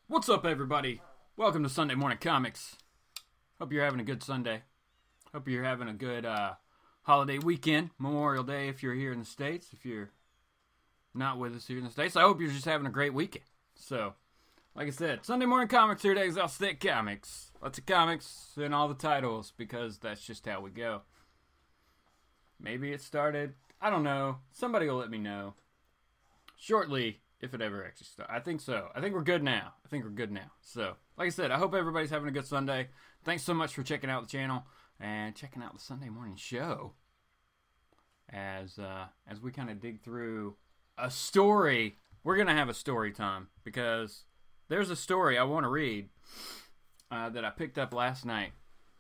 What's up, everybody? Welcome to Sunday Morning Comics. Hope you're having a good Sunday. Hope you're having a good holiday weekend, Memorial Day if you're here in the States. If you're not with us here in the States, I hope you're just having a great weekend. So, like I said, Sunday Morning Comics here at Exhaust State Comics. Lots of comics and all the titles because that's just how we go. Maybe it started, I don't know. Somebody will let me know shortly. If it ever actually starts. I think so. I think we're good now. So, like I said, I hope everybody's having a good Sunday. Thanks so much for checking out the channel and checking out the Sunday morning show. As we kind of dig through a story. We're going to have a story time because there's a story I want to read that I picked up last night.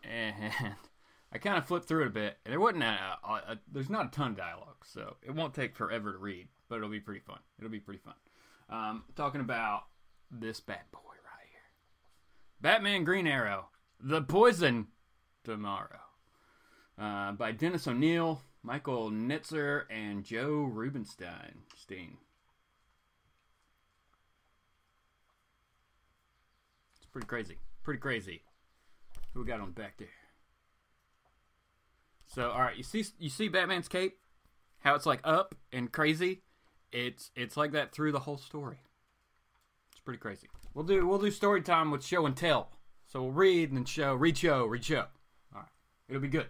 And I kind of flipped through it a bit. And there wasn't there's not a ton of dialogue, so it won't take forever to read. But it'll be pretty fun. Talking about this bad boy right here. Batman Green Arrow, The Poison Tomorrow. By Dennis O'Neil, Michael Netzer, and Joe Rubinstein. It's pretty crazy. Who we got on back there? So, alright, you see Batman's cape? How it's like up and crazy? It's like that through the whole story. It's pretty crazy. We'll do story time with show and tell. So we'll read and then show, read show. All right, it'll be good.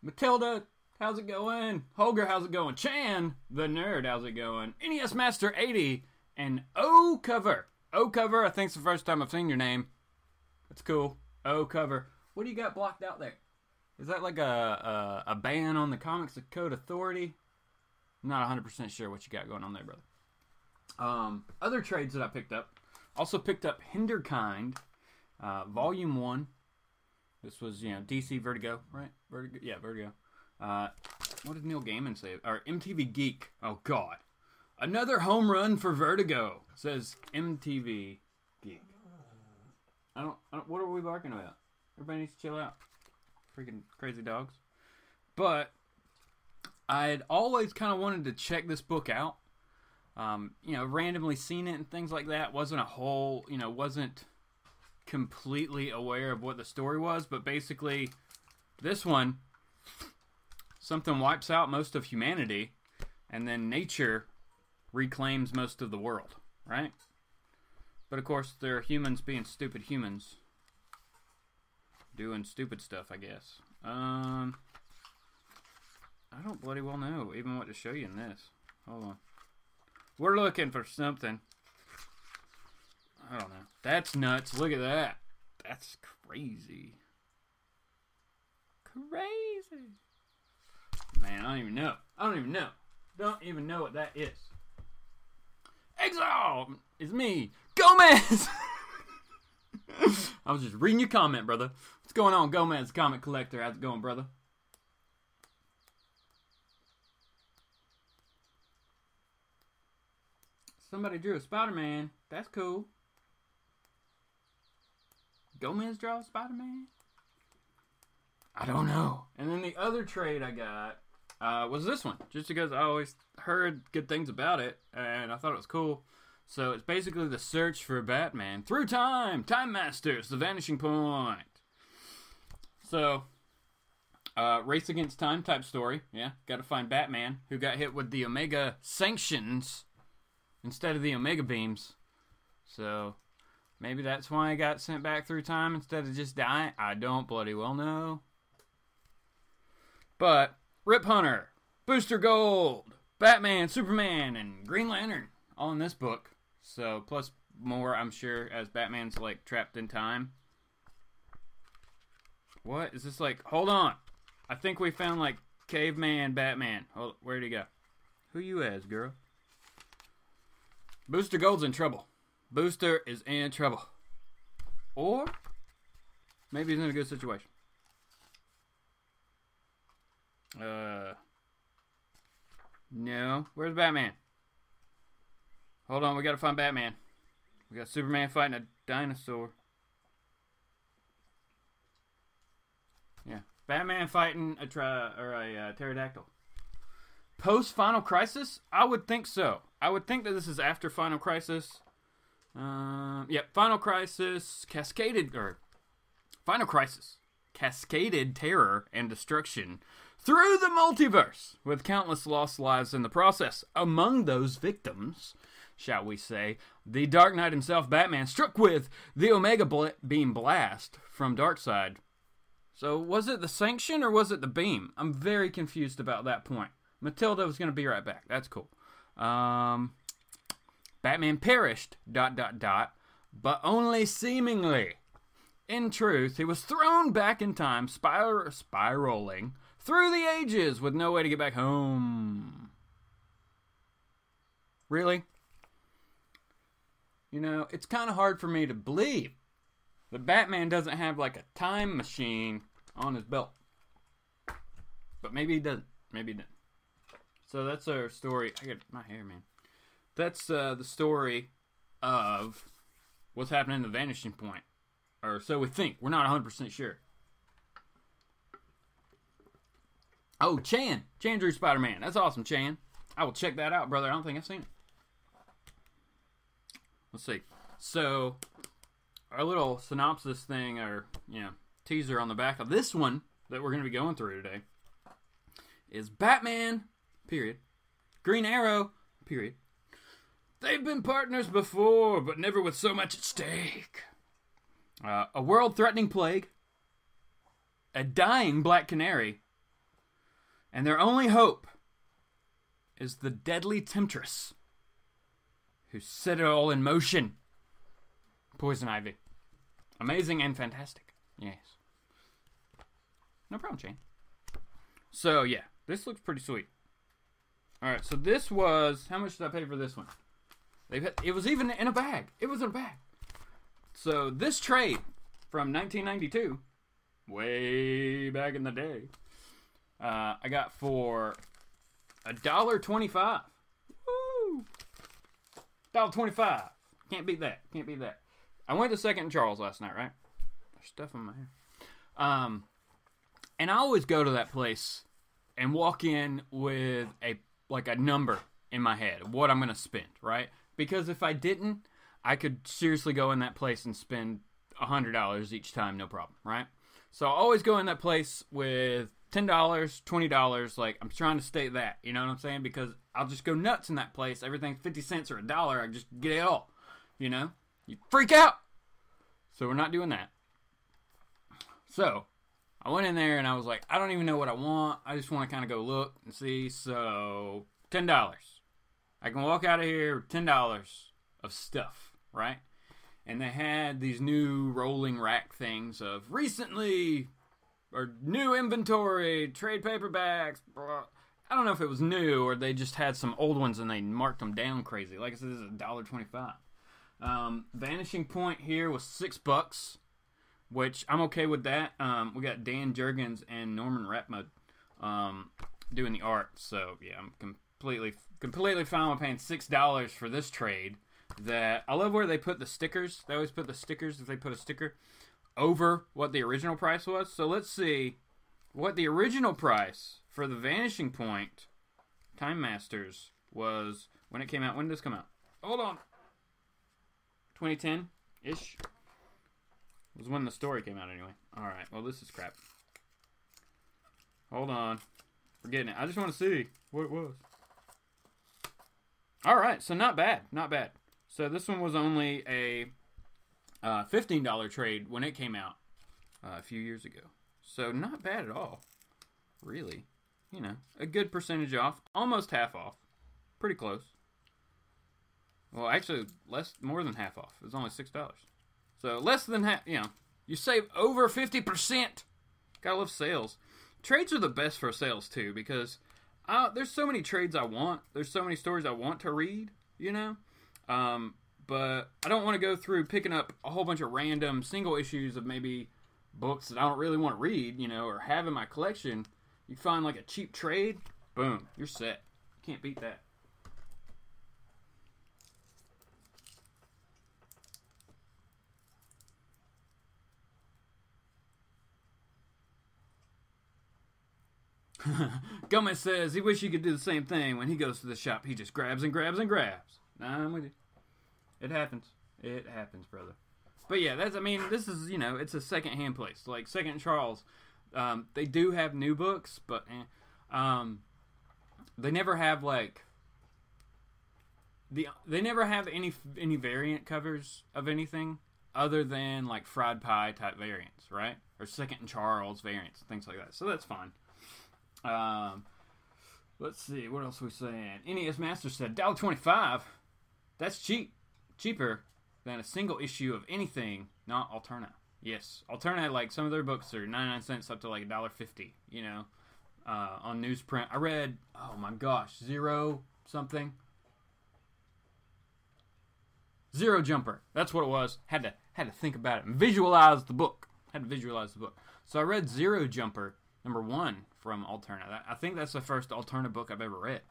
Matilda, how's it going? Holger, how's it going? Chan, the nerd, how's it going? NES Master 80 and O Cover. O Cover, I think it's the first time I've seen your name. That's cool. O Cover. What do you got blocked out there? Is that like a ban on the Comics Code Authority? I'm not 100% sure what you got going on there, brother. Other trades that I picked up. Also picked up Hinderkind, Volume 1. This was, DC Vertigo, right? Vertigo. What did Neil Gaiman say? Or MTV Geek. Oh, God. Another home run for Vertigo, says MTV Geek. I don't what are we barking about? Everybody needs to chill out. Freaking crazy dogs. But I had always kind of wanted to check this book out. Randomly seen it and things like that. Wasn't completely aware of what the story was. But basically, this one, something wipes out most of humanity. And then nature reclaims most of the world. Right? But of course, there are humans being stupid humans. Doing stupid stuff, I guess. I don't bloody well know even what to show you in this. Hold on. We're looking for something. I don't know. That's nuts. Look at that. That's crazy. Man, I don't even know. Don't even know what that is. Exile is me. Gomez! I was just reading your comment, brother. What's going on, Gomez, comic collector? How's it going, brother? Somebody drew a Spider-Man. That's cool. Gomez draw a Spider-Man? I don't know. And then the other trade I got was this one. Just because I always heard good things about it. And I thought it was cool. So it's basically the search for Batman. Through time! Time Masters! The Vanishing Point. So, race against time type story. Yeah, got to find Batman, who got hit with the Omega sanctions instead of the Omega beams. So, maybe that's why I got sent back through time instead of just dying. I don't bloody well know. But, Rip Hunter, Booster Gold, Batman, Superman, and Green Lantern all in this book. So, plus more, I'm sure, as Batman's, trapped in time. What? Is this hold on. I think we found, Caveman Batman. Hold, where'd he go? Who you as, girl? Booster Gold's in trouble. Booster is in trouble. Or, maybe he's in a good situation. No. Where's Batman? Hold on, we gotta find Batman. We got Superman fighting a dinosaur. Yeah. Batman fighting a pterodactyl. Post Final Crisis? I would think so. I would think that this is after Final Crisis. Yep, Final Crisis, cascaded terror and destruction through the multiverse, with countless lost lives in the process. Among those victims, shall we say, the Dark Knight himself, Batman, struck with the Omega Beam blast from Darkseid. So, was it the sanction or was it the beam? I'm very confused about that point. Matilda was going to be right back. That's cool. Batman perished, ... but only seemingly. In truth, he was thrown back in time, spiraling through the ages with no way to get back home. Really? You know, it's kind of hard for me to believe that Batman doesn't have like a time machine on his belt. But maybe he doesn't. Maybe he doesn't. So that's our story. I got my hair, man. That's the story of what's happening in the Vanishing Point. Or so we think. We're not 100% sure. Oh, Chan. Chan drew Spider-Man. That's awesome, Chan. I will check that out, brother. I don't think I've seen it. Let's see. So, our little synopsis thing, or, teaser on the back of this one that we're going to be going through today is Batman, period. Green Arrow, period. They've been partners before, but never with so much at stake. A world-threatening plague, a dying Black Canary, and their only hope is the deadly temptress who set it all in motion. Poison Ivy. Amazing and fantastic. Yes. No problem, Shane. So, yeah. This looks pretty sweet. Alright, so this was... How much did I pay for this one? It was even in a bag. It was in a bag. So, this trade from 1992, way back in the day, I got for $1.25. Woo! $1.25. Can't beat that. Can't beat that. I went to Second and Charles last night, right? There's stuff in my hair. And I always go to that place and walk in with a number in my head, what I'm going to spend, right? Because if I didn't, I could seriously go in that place and spend $100 each time, no problem, right? So I always go in that place with $10, $20, like, I'm trying to stay that, you know what I'm saying? Because I'll just go nuts in that place. Everything's 50 cents or $1, I just get it all, you know? You freak out! So we're not doing that. So, I went in there and I was like, I don't even know what I want. I just want to kind of go look and see. So, $10. I can walk out of here with $10 of stuff, right? And they had these new rolling rack things of recently, or new inventory, trade paperbacks. Blah. I don't know if it was new or they just had some old ones and they marked them down crazy. Like I said, this is $1.25. Vanishing Point here was $6, which I'm okay with that. We got Dan Jurgens and Norman Ratmud doing the art, so yeah, I'm completely fine with paying $6 for this trade. That I love where they put the stickers. They always put the stickers if they put a sticker over what the original price was. So let's see what the original price for the Vanishing Point Time Masters was when it came out. When did this come out? Hold on. 2010-ish was when the story came out anyway. Alright, well this is crap. Hold on. Forgetting it. I just want to see what it was. Alright, so not bad. Not bad. So this one was only a $15 trade when it came out a few years ago. So not bad at all. Really. You know, a good percentage off. Almost half off. Pretty close. Well, actually, more than half off. It was only $6. So less than half, you know, you save over 50%. Gotta love sales. Trades are the best for sales too, because there's so many trades I want. There's so many stories I want to read, you know. But I don't want to go through picking up a whole bunch of random single issues of maybe books that I don't really want to read, you know, or have in my collection. You find like a cheap trade, boom, you're set. Can't beat that. Gomez says he wish he could do the same thing when he goes to the shop. He just grabs and grabs and grabs. Nah, I'm with you. It happens. It happens, brother. But yeah, that's, I mean, this is, you know, it's a second-hand place. Like, Second Charles, they do have new books, but they never have, like, they never have any variant covers of anything other than, like, fried pie type variants, right? Or Second Charles variants, things like that. So that's fine. Let's see, what else are we saying? NES Master said, $1.25. That's cheap. Cheaper than a single issue of anything, not Alterna. Yes, Alterna, like, some of their books are 99 cents up to, like, $1.50, you know, on newsprint. I read, oh my gosh, Zero Jumper. That's what it was. Had to think about it and visualize the book. So I read Zero Jumper, #1 from Alterna. I think that's the first Alterna book I've ever read.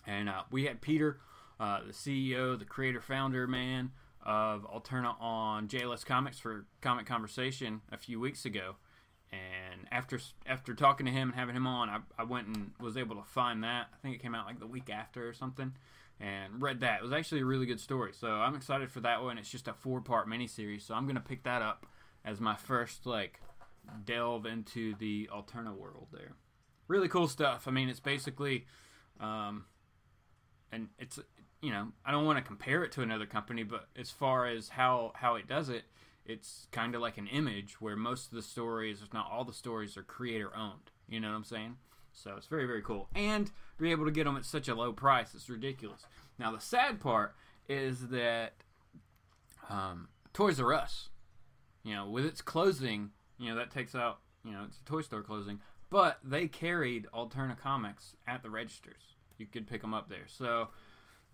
And we had Peter, the CEO, the creator, founder, man, of Alterna on JLS Comics for ComiConversation a few weeks ago. And after talking to him and having him on, I went and was able to find that. I think it came out like the week after or something. And read that. It was actually a really good story. So I'm excited for that one. It's just a 4-part miniseries. So I'm going to pick that up as my first, like, delve into the Alterna world there. Really cool stuff. I mean, it's basically, and it's, you know, I don't want to compare it to another company, but as far as how it does it, it's kind of like an Image where most of the stories, if not all the stories, are creator owned. You know what I'm saying? So it's very, very cool. And be able to get them at such a low price. It's ridiculous. Now, the sad part is that Toys R Us, you know, with its closing, you know, that takes out, you know, it's a toy store closing. But they carried Alterna comics at the registers. You could pick them up there. So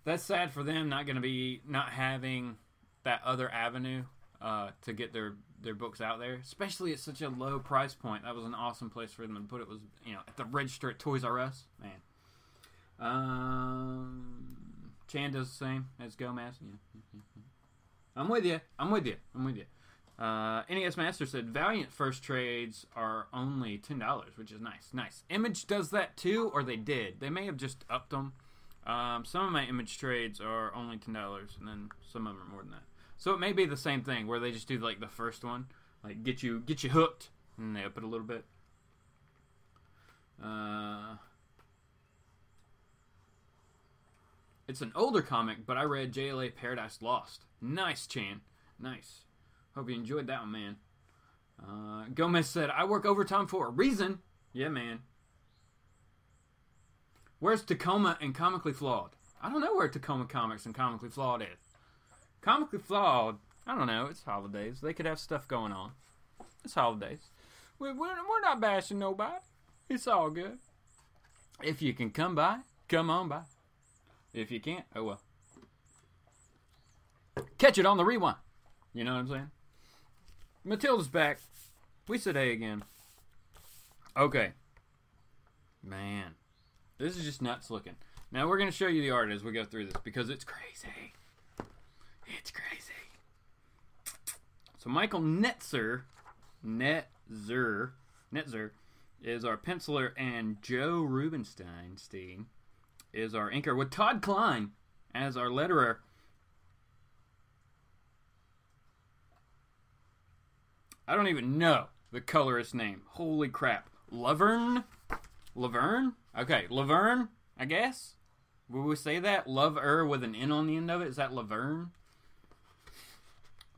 that's sad for them, not having that other avenue to get their books out there, especially at such a low price point. That was an awesome place for them to put it, was, you know, at the register at Toys R Us. Man. Chan does the same as Gomez. Yeah. I'm with you. NES Master said Valiant first trades are only $10, which is nice. Image does that too, or they did. They may have just upped them. Some of my Image trades are only $10, and then some of them are more than that. So it may be the same thing, where they just do, like, the first one, like, get you hooked, and they up it a little bit. It's an older comic, but I read JLA Paradise Lost. Nice, Chan. Nice. Hope you enjoyed that one, man. Gomez said, I work overtime for a reason. Yeah, man. Where's Tacoma and Comically Flawed? I don't know where Tacoma Comics and Comically Flawed is. Comically Flawed, I don't know. It's holidays. They could have stuff going on. It's holidays. We're not bashing nobody. It's all good. If you can come by, come on by. If you can't, oh well. Catch it on the rewind. You know what I'm saying? Matilda's back. We said hey again. Okay. Man. This is just nuts looking. Now we're going to show you the art as we go through this because it's crazy. It's crazy. So Michael Netzer is our penciler, and Joe Rubenstein is our inker, with Todd Klein as our letterer. I don't even know the colorist's name. Holy crap. Laverne? Okay, Laverne, I guess? Will we say that? Love-er with an N on the end of it? Is that Laverne?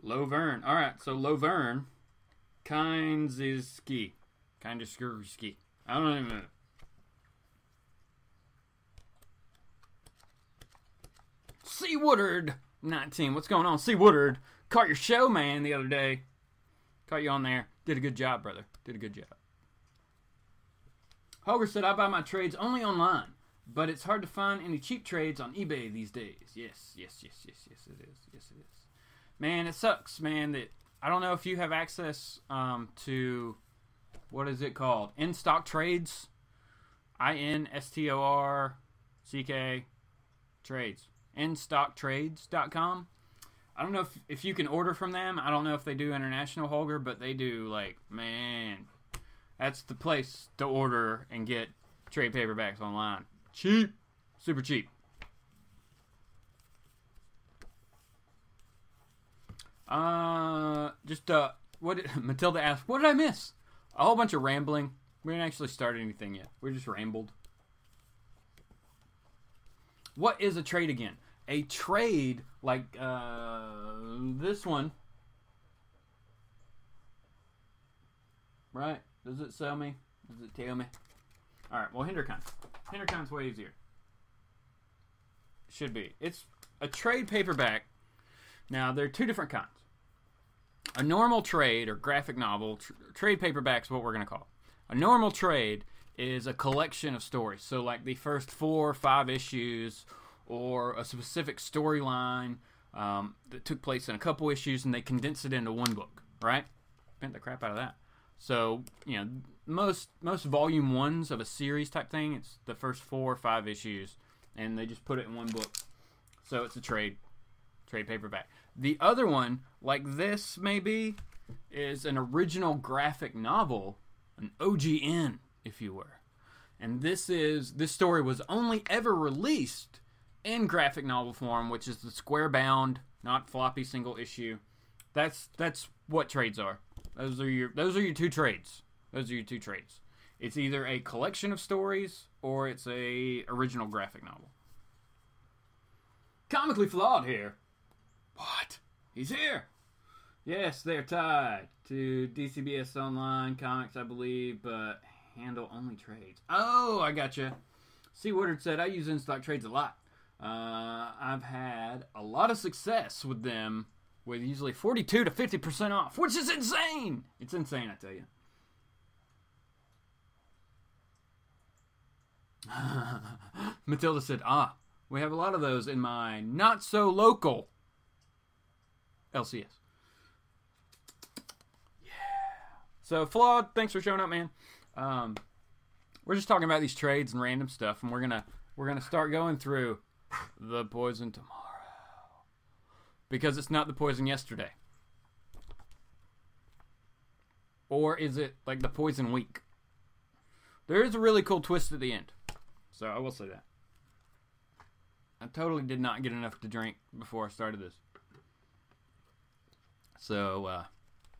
Loverne. Alright, so Loverne Kindzewski. I don't even know. C. Woodard 19. What's going on, C. Woodard? Caught your show, man, the other day. Caught you on there. Did a good job, brother. Did a good job. Hoger said, I buy my trades only online, but it's hard to find any cheap trades on eBay these days. Yes, it is. Man, it sucks, man, that I don't know if you have access to, what is it called? In-stock trades? INSTORCK trades. InStockTrades.com. I don't know if you can order from them. I don't know if they do international, Holger, but they do, like, man, that's the place to order and get trade paperbacks online. Cheap. Super cheap. Matilda asked, what did I miss? A whole bunch of rambling. We didn't actually start anything yet. We just rambled. What is a trade again? A trade, like this one. Right? Does it sell me? Does it tell me? Alright, well, Hindercon. Hindercon's way easier. Should be. It's a trade paperback. Now, there are two different kinds. A normal trade, or graphic novel, trade paperback is what we're going to call it. A normal trade is a collection of stories. So, like the first 4 or 5 issues, or a specific storyline that took place in a couple issues, and they condense it into one book, right? Bent the crap out of that. So, you know, most volume 1s of a series type thing, it's the first 4 or 5 issues, and they just put it in one book. So it's a trade paperback. The other one, like this maybe, is an original graphic novel, an OGN, if you were. And this story was only ever released in graphic novel form, which is the square bound, not floppy single issue. That's what trades are. Those are your two trades. Those are your two trades. It's either a collection of stories or it's a original graphic novel. Comically Flawed here. What? He's here. Yes, they're tied to DCBS Online Comics, I believe, but handle only trades. Oh, I gotcha. C. Woodard said, I use in-stock trades a lot. I've had a lot of success with them, with usually 42 to 50% off, which is insane. It's insane, I tell you. Matilda said, we have a lot of those in my not-so-local LCS. Yeah. So, Flawed, thanks for showing up, man. We're just talking about these trades and random stuff, and we're gonna start going through the poison tomorrow. Because it's not the poison yesterday. Or is it like the poison week? There is a really cool twist at the end. So I will say that. I totally did not get enough to drink before I started this. So,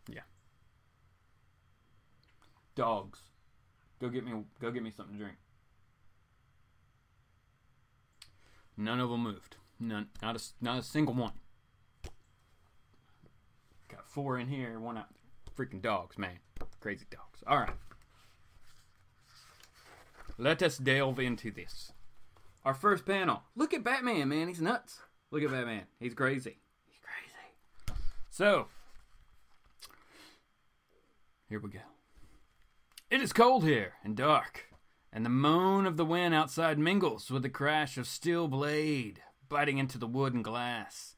yeah. Dogs. Go get me something to drink. None of them moved. None. Not a single one. Got 4 in here, 1 out. Freaking dogs, man. Crazy dogs. All right. Let us delve into this. Our first panel. Look at Batman, man. He's nuts. Look at Batman. He's crazy. He's crazy. So, here we go. It is cold here and dark, and the moan of the wind outside mingles with the crash of steel blade biting into the wood and glass,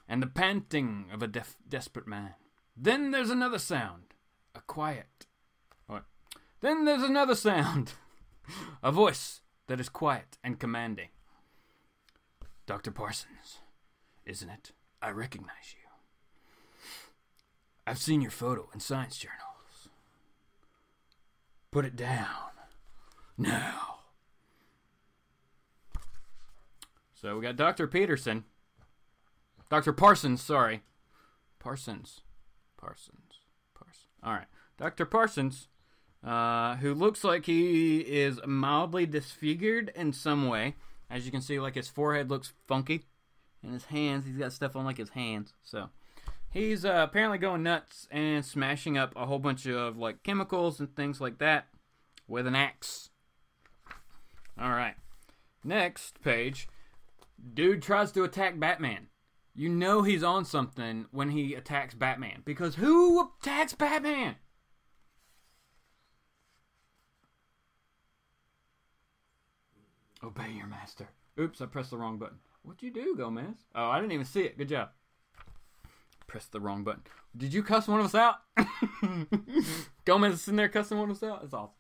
and the panting of a desperate man. Then there's another sound, a quiet. What? Then there's another sound, a voice that is quiet and commanding. Dr. Parsons, isn't it? I recognize you. I've seen your photo in science journals. Put it down. Now. So we got Dr. Peterson. Dr. Parsons, sorry. Parsons. Alright. Dr. Parsons, who looks like he is mildly disfigured in some way. As you can see, like his forehead looks funky. And his hands, he's got stuff on like his hands. So he's apparently going nuts and smashing up a whole bunch of like chemicals and things like that with an axe. Alright. Next page. Dude tries to attack Batman. You know he's on something when he attacks Batman. Because who attacks Batman? Obey your master. Oops, I pressed the wrong button. What'd you do, Gomez? Oh, I didn't even see it. Good job. Pressed the wrong button. Did you cuss one of us out? Gomez is sitting there cussing one of us out? That's awesome.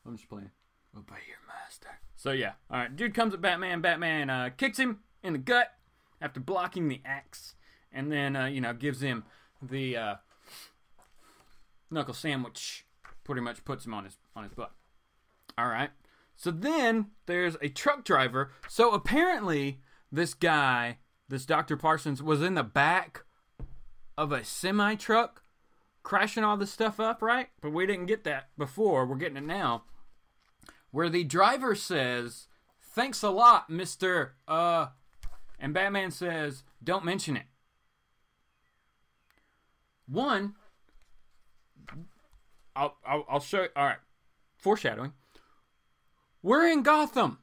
I'm just playing. Obey your master. So yeah. Alright, dude comes at Batman. Batman kicks him in the gut after blocking the axe. And then, gives him the knuckle sandwich. Pretty much puts him on his butt. Alright. So then there's a truck driver. So apparently this guy, this Dr. Parsons, was in the back of a semi-truck crashing all this stuff up, right? But we didn't get that before. We're getting it now. Where the driver says, "Thanks a lot, Mr. And Batman says, "Don't mention it." One, I'll show you. All right. Foreshadowing. We're in Gotham.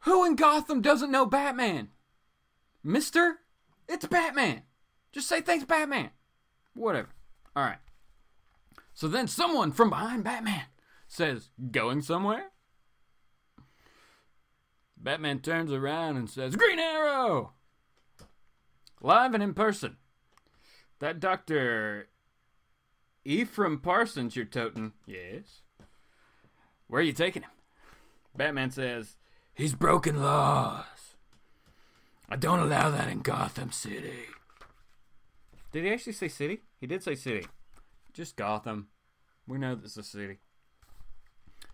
Who in Gotham doesn't know Batman? Mister? It's Batman. Just say thanks, Batman. Whatever. All right. So then someone from behind Batman says, "Going somewhere?" Batman turns around and says, "Green Arrow!" Live and in person. That Dr. Ephraim Parsons you're toting. Yes. Where are you taking him? Batman says, "He's broken laws. I don't allow that in Gotham City." Did he actually say city? He did say city. Just Gotham. We know this is a city.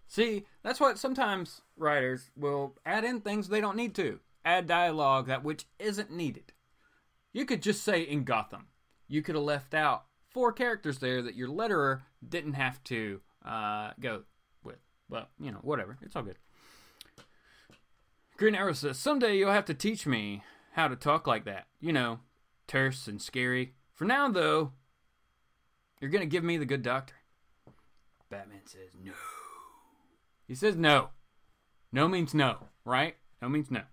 See, that's what sometimes writers will add in things they don't need to. Add dialogue that which isn't needed. You could just say in Gotham. You could have left out 4 characters there that your letterer didn't have to go with. Well, whatever. It's all good. Green Arrow says, "Someday you'll have to teach me how to talk like that. Terse and scary. For now, though, you're going to give me the good doctor." Batman says, "No." He says no. No means no, right? No means no.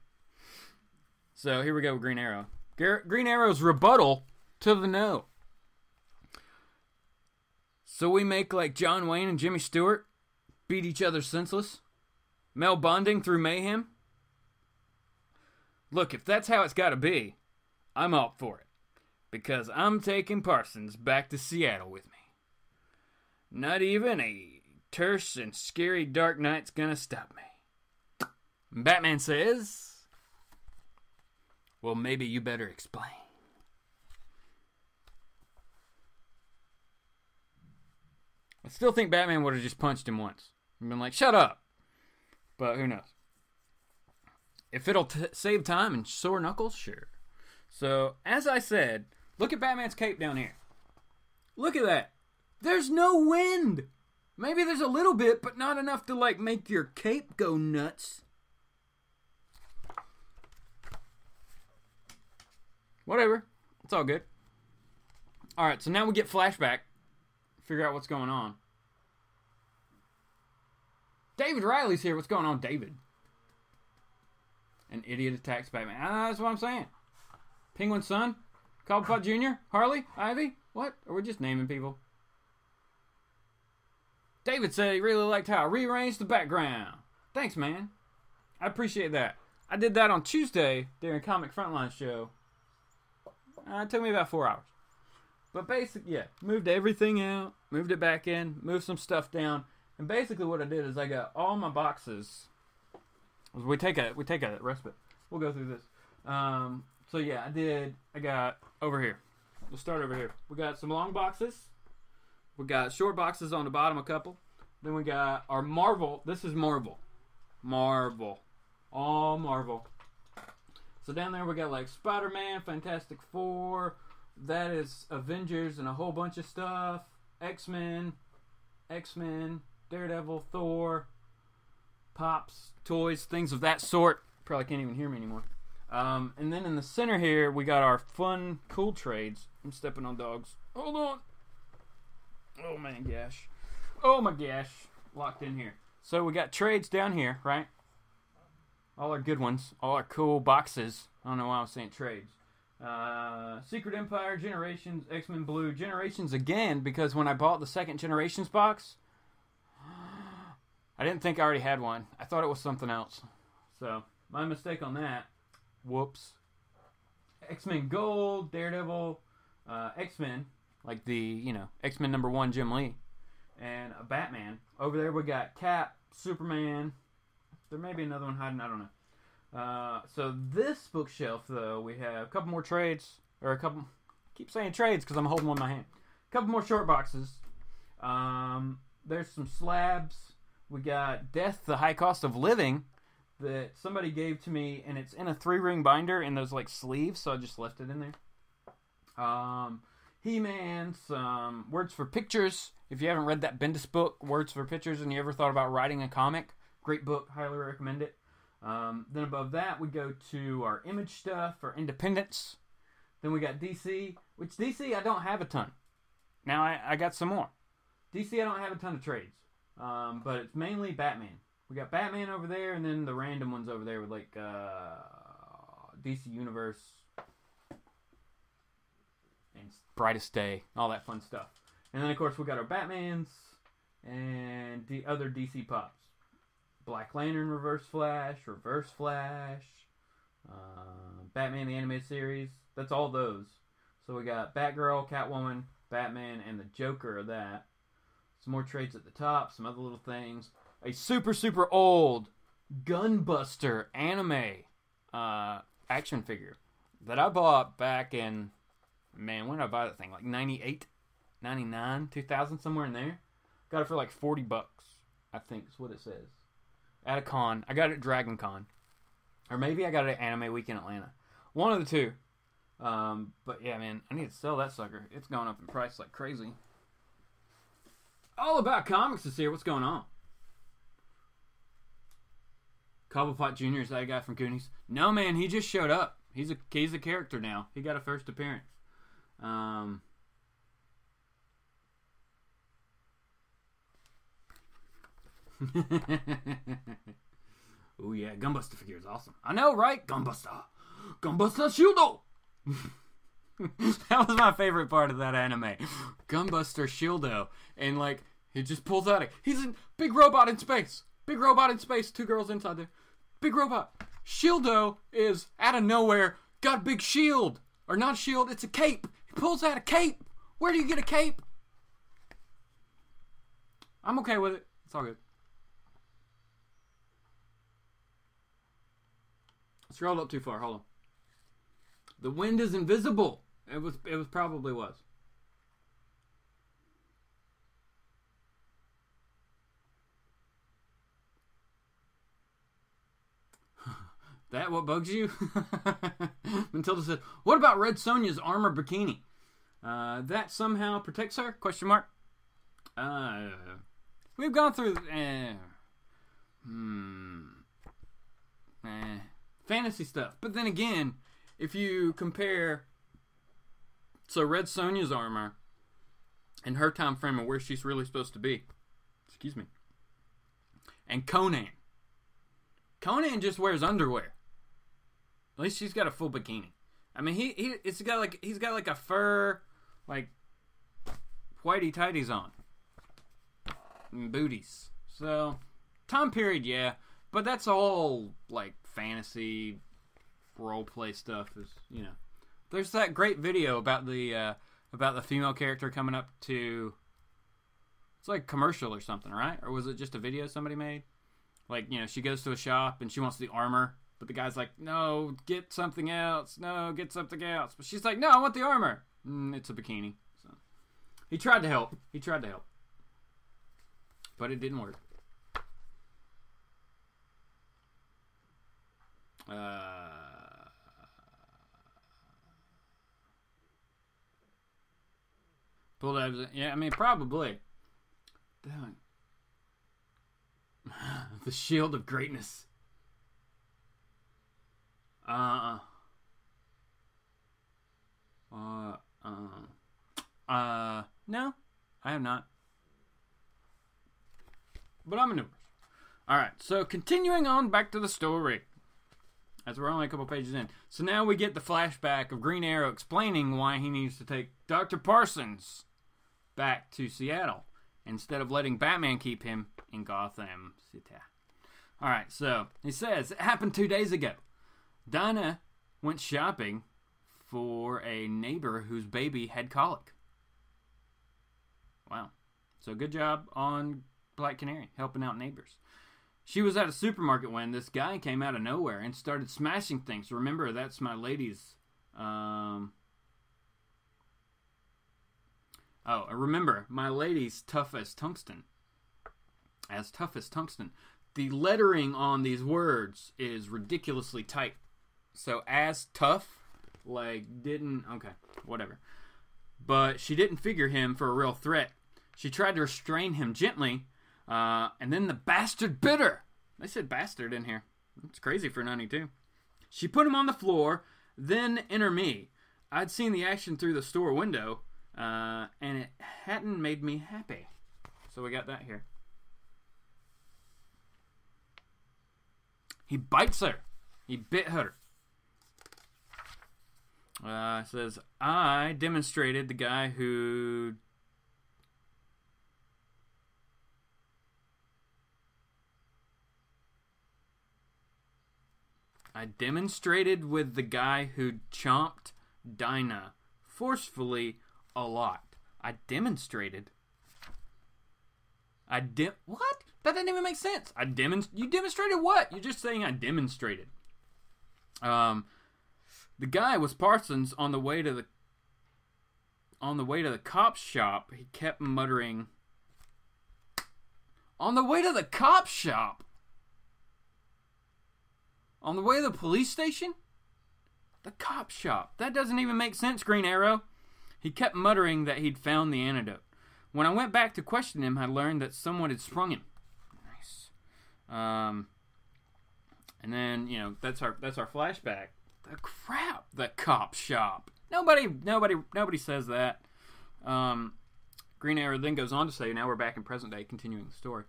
So here we go with Green Arrow. Green Arrow's rebuttal to the no. "So we make like John Wayne and Jimmy Stewart? Beat each other senseless? Mel bonding through mayhem? Look, if that's how it's got to be, I'm all for it. Because I'm taking Parsons back to Seattle with me. Not even a terse and scary Dark Knight's gonna stop me." Batman says, "Well, maybe you better explain." I still think Batman would have just punched him once and been like, "Shut up." But who knows? If it'll save time and sore knuckles, sure. So, as I said, look at Batman's cape down here. Look at that. There's no wind. Maybe there's a little bit, but not enough to, make your cape go nuts. Whatever. It's all good. Alright, so now we get flashback. Figure out what's going on. David Riley's here. What's going on, David? An idiot attacks Batman. That's what I'm saying. Penguin's son? Cobblepot Jr.? Harley? Ivy? What? Or we're just naming people? David said he really liked how I rearranged the background. Thanks, man. I appreciate that. I did that on Tuesday during ComicFrontline show. It took me about 4 hours. But basically, yeah, moved everything out, moved it back in, moved some stuff down. And basically what I did is I got all my boxes. We take a respite. We'll go through this. So yeah, I got over here. We'll start over here. We got some long boxes. We got short boxes on the bottom, a couple. Then we got our Marvel. This is Marvel. Marvel. All Marvel. So down there we got Spider-Man, Fantastic Four. That is Avengers and a whole bunch of stuff. X-Men, Daredevil, Thor, Pops, toys, things of that sort. Probably can't even hear me anymore. And then in the center here, we got our fun, cool trades. I'm stepping on dogs. Hold on. Oh, man, gosh. Oh, my gosh. Locked in here. So we got trades down here, right? All our good ones. All our cool boxes. I don't know why I was saying trades. Secret Empire, Generations, X-Men Blue. Generations again, because when I bought the second Generations box, I didn't think I already had one. I thought it was something else. So, my mistake on that. Whoops. X-Men Gold, Daredevil, X-Men, like the, X-Men #1, Jim Lee, and a Batman. Over there we got Cap, Superman. There may be another one hiding, I don't know. So this bookshelf, though, we have a couple more trades, or a couple, I keep saying trades because I'm holding one in my hand. A couple more short boxes. There's some slabs. We got Death, the High Cost of Living, that somebody gave to me, and it's in a 3-ring binder in those sleeves, so I just left it in there. He-Man, some Words for Pictures. If you haven't read that Bendis book, Words for Pictures, and you ever thought about writing a comic, great book, highly recommend it. Then above that, we go to our Image stuff, our Independence. Then we got DC, which DC I don't have a ton. Now I got some more. DC I don't have a ton of trades, but it's mainly Batman. We got Batman over there, and then the random ones over there with like DC Universe and Brightest Day, all that fun stuff. And then of course we got our Batmans and the other DC pops: Black Lantern, Reverse Flash, Batman the Animated Series. That's all those. So we got Batgirl, Catwoman, Batman, and the Joker of that. Some more trades at the top, some other little things. A super, super old Gunbuster anime action figure that I bought back in, man, when did I buy that thing? Like 98, 99, 2000, somewhere in there. Got it for like $40, I think is what it says. At a con. I got it at Dragon Con. Or maybe I got it at Anime Week in Atlanta. One of the two. But yeah, man, I need to sell that sucker. It's going up in price like crazy. All About Comics is here. What's going on? Cobblepot Jr. is that guy from Goonies? No, man, he just showed up. He's a character now. He got a first appearance. Oh yeah, Gunbuster figure is awesome. I know, right? Gunbuster Shieldo. That was my favorite part of that anime. Gunbuster Shieldo. And like, he just pulls out he's a big robot in space. Big robot in space. Two girls inside there. Big robot. Shieldo is out of nowhere. Got a big shield. Or not a shield, it's a cape. He pulls out a cape. Where do you get a cape? I'm okay with it. It's all good. Scrolled up too far. Hold on. The wind is invisible. It was probably was. That what bugs you? Matilda said, what about Red Sonja's armor bikini? That somehow protects her? Question mark. We've gone through fantasy stuff. But then again, if you compare Red Sonja's armor and her time frame of where she's really supposed to be, excuse me, and Conan just wears underwear. At least she's got a full bikini. I mean, he's got like a fur, like, whitey tighties on. And booties. So, time period, yeah. But that's all, like, fantasy, role-play stuff is, you know. There's that great video about the female character coming up to, it's like a commercial or something, right? Or was it just a video somebody made? Like, you know, she goes to a shop and she wants the armor. But the guy's like, no, get something else. No, get something else. But she's like, no, I want the armor. It's a bikini. So he tried to help. But it didn't work. Pulled out. Yeah, I mean, probably. Damn. The shield of greatness. No, I have not. But I'm in numbers. Alright, so continuing on back to the story. As we're only a couple pages in. So now we get the flashback of Green Arrow explaining why he needs to take Dr. Parsons back to Seattle instead of letting Batman keep him in Gotham City. Alright, so he says, it happened 2 days ago. Dinah went shopping for a neighbor whose baby had colic. Wow. So good job on Black Canary, helping out neighbors. She was at a supermarket when this guy came out of nowhere and started smashing things. Remember, that's my lady's... remember, my lady's tough as tungsten. As tough as tungsten. The lettering on these words is ridiculously tight. So, as tough, like, didn't... Okay, whatever. But she didn't figure him for a real threat. She tried to restrain him gently, and then the bastard bit her. They said bastard in here. It's crazy for Nunny, too. She put him on the floor, then enter me. I'd seen the action through the store window, and it hadn't made me happy. So we got that here. He bites her. He bit her. Says, I demonstrated the guy who... I demonstrated with the guy who chomped Dinah forcefully a lot. I demonstrated. What? That didn't even make sense. You demonstrated what? You're just saying I demonstrated. The guy was Parsons on the way to the cop's shop. He kept muttering. On the way to the cop's shop? On the way to the police station? The cop shop. That doesn't even make sense, Green Arrow. He kept muttering that he'd found the antidote. When I went back to question him, I learned that someone had sprung him. Nice. And then, you know, that's our flashback. The crap, the cop shop. Nobody says that. Green Arrow then goes on to say, now we're back in present day, continuing the story.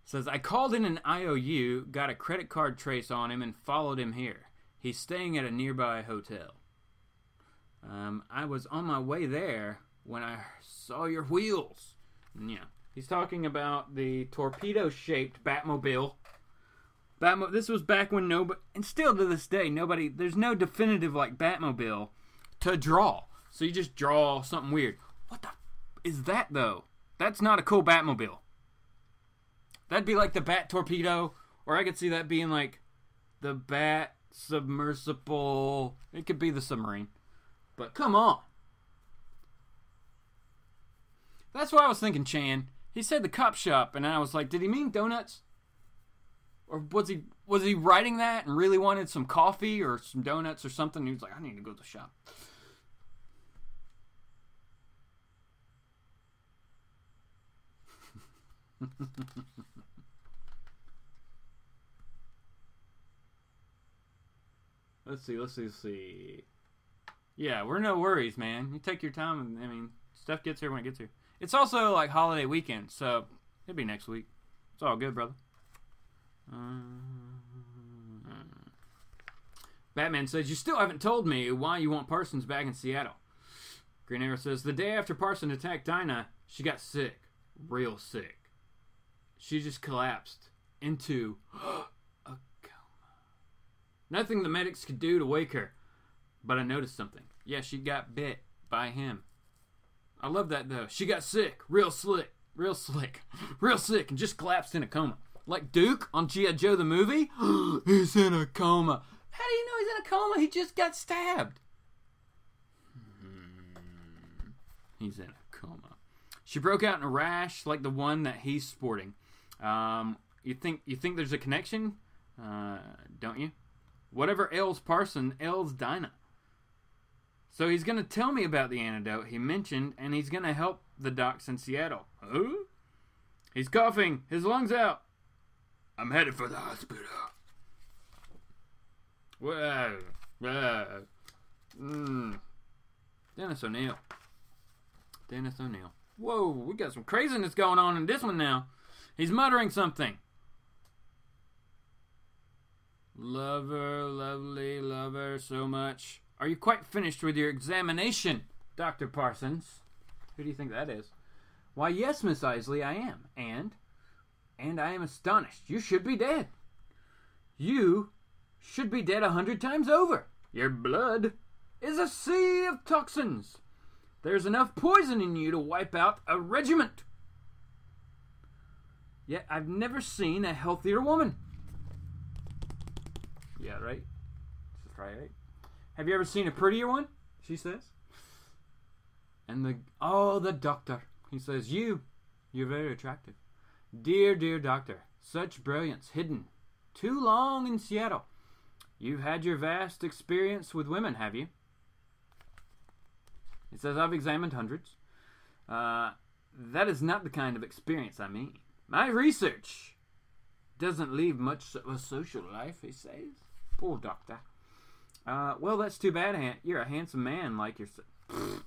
Says, I called in an IOU, got a credit card trace on him, and followed him here. He's staying at a nearby hotel. I was on my way there when I saw your wheels. And, yeah, he's talking about the torpedo-shaped Batmobile. This was back when nobody, and still to this day, there's no definitive like Batmobile to draw. So you just draw something weird. What the is that, though? That's not a cool Batmobile. That'd be like the Bat Torpedo, or I could see that being like the Bat Submersible. It could be the submarine. But come on. That's what I was thinking, Chan. He said the cop shop, and I was like, did he mean donuts? Or was he writing that and really wanted some coffee or some donuts or something? He was like, I need to go to the shop. Let's see. Yeah, we're no worries, man. You take your time, and I mean, stuff gets here when it gets here. It's also like holiday weekend, so it'll be next week. It's all good, brother. Batman says, you still haven't told me why you want Parsons back in Seattle. Green Arrow says, the day after Parsons attacked Dinah, she got sick. Real sick. She just collapsed into a coma. Nothing the medics could do to wake her. But I noticed something. Yeah, she got bit by him. I love that, though. She got sick. Real sick, and just collapsed in a coma. Like Duke on G.I. Joe the movie. He's in a coma. How do you know he's in a coma? He just got stabbed. He's in a coma. She broke out in a rash like the one that he's sporting. You think there's a connection? Don't you? Whatever ails Parson ails Dinah. So he's going to tell me about the antidote he mentioned, and he's going to help the docs in Seattle. Huh? He's coughing. His lungs out. I'm headed for the hospital. Whoa. Dennis O'Neil. Whoa, we got some craziness going on in this one now. He's muttering something. Love her, lovely, love her so much. Are you quite finished with your examination, Dr. Parsons? Who do you think that is? Why, yes, Miss Isley, I am. And I am astonished. You should be dead. You should be dead 100 times over. Your blood is a sea of toxins. There's enough poison in you to wipe out a regiment. Yet I've never seen a healthier woman. Yeah, right? That's right. Have you ever seen a prettier one? She says. And the doctor. He says, you're very attractive. Dear doctor, such brilliance hidden too long in Seattle. You've had your vast experience with women, have you? It says, I've examined hundreds. That is not the kind of experience I mean. My research doesn't leave much of a social life, he says. Poor doctor. Well, that's too bad. You're a handsome man like yourself.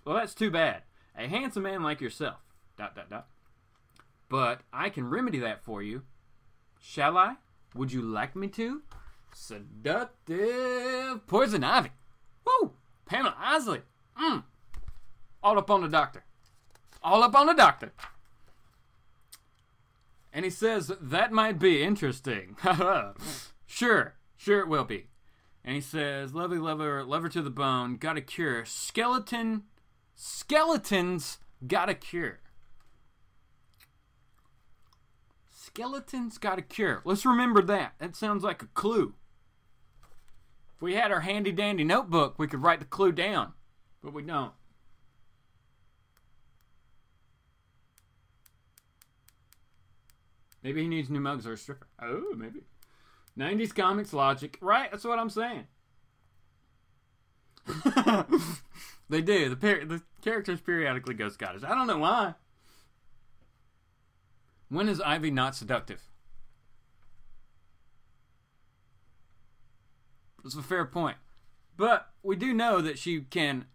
Well, that's too bad. A handsome man like yourself. ... But I can remedy that for you. Shall I? Would you like me to? Seductive poison ivy. Woo! Pamela Isley. All up on the doctor. All up on the doctor. And he says, that might be interesting. Sure it will be. And he says, lovely lover to the bone, got a cure. Skeletons got a cure. Skeletons got a cure. Let's remember that. That sounds like a clue. If we had our handy-dandy notebook, we could write the clue down. But we don't. Maybe he needs new mugs or a stripper. Oh, maybe. 90s comics logic. Right, that's what I'm saying. They do. The characters periodically go Scottish. I don't know why. When is Ivy not seductive? That's a fair point. But we do know that she can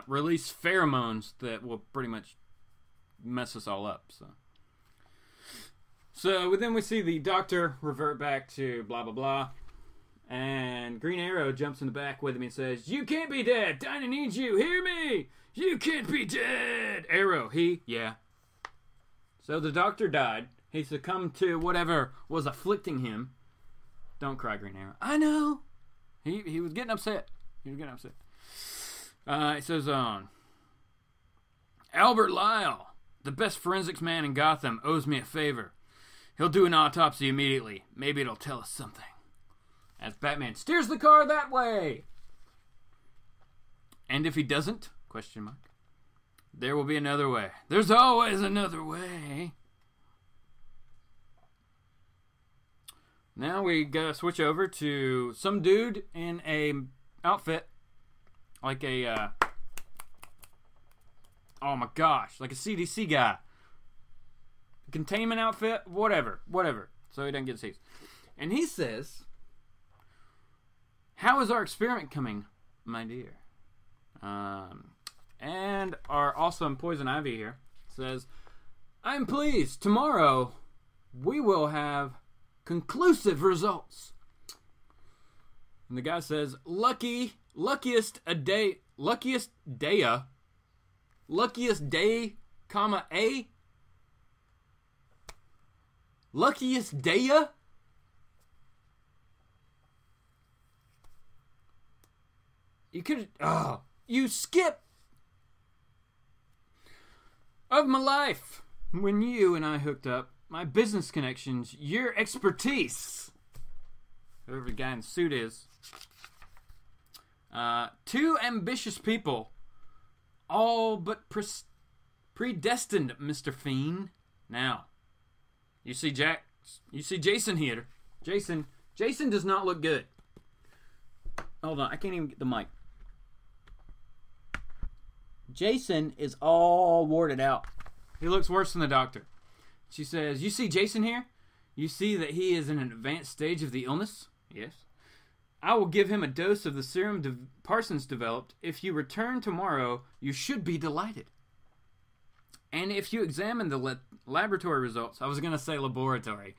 release pheromones that will pretty much mess us all up. So then we see the Doctor revert back to blah, blah, blah. And Green Arrow jumps in the back with him and says, you can't be dead. Dinah needs you. Hear me. You can't be dead. Arrow, yeah. So the Doctor died. He succumbed to whatever was afflicting him. Don't cry, Green Arrow. I know. He was getting upset. It says on. Albert Lyle, the best forensics man in Gotham, owes me a favor. He'll do an autopsy immediately. Maybe it'll tell us something. As Batman steers the car that way. And if he doesn't? ? There will be another way. There's always another way. Now we gotta switch over to some dude in a outfit like a oh my gosh, like a CDC guy. Containment outfit, whatever. So he doesn't get seized. And he says, how is our experiment coming, my dear? And our awesome Poison Ivy here says, I'm pleased. Tomorrow we will have conclusive results. And the guy says, luckiest day, comma, A. Luckiest day? You could, you skip of my life. When you and I hooked up, my business connections, your expertise, whoever the guy in the suit is, two ambitious people, all but predestined, Mr. Fiend. Now, you see Jason here. Jason does not look good. Hold on, I can't even get the mic. Jason is all warded out. He looks worse than the Doctor. She says, you see Jason here? You see that he is in an advanced stage of the illness? Yes. I will give him a dose of the serum Parsons developed. If you return tomorrow, you should be delighted. And if you examine the laboratory results, I was going to say laboratory.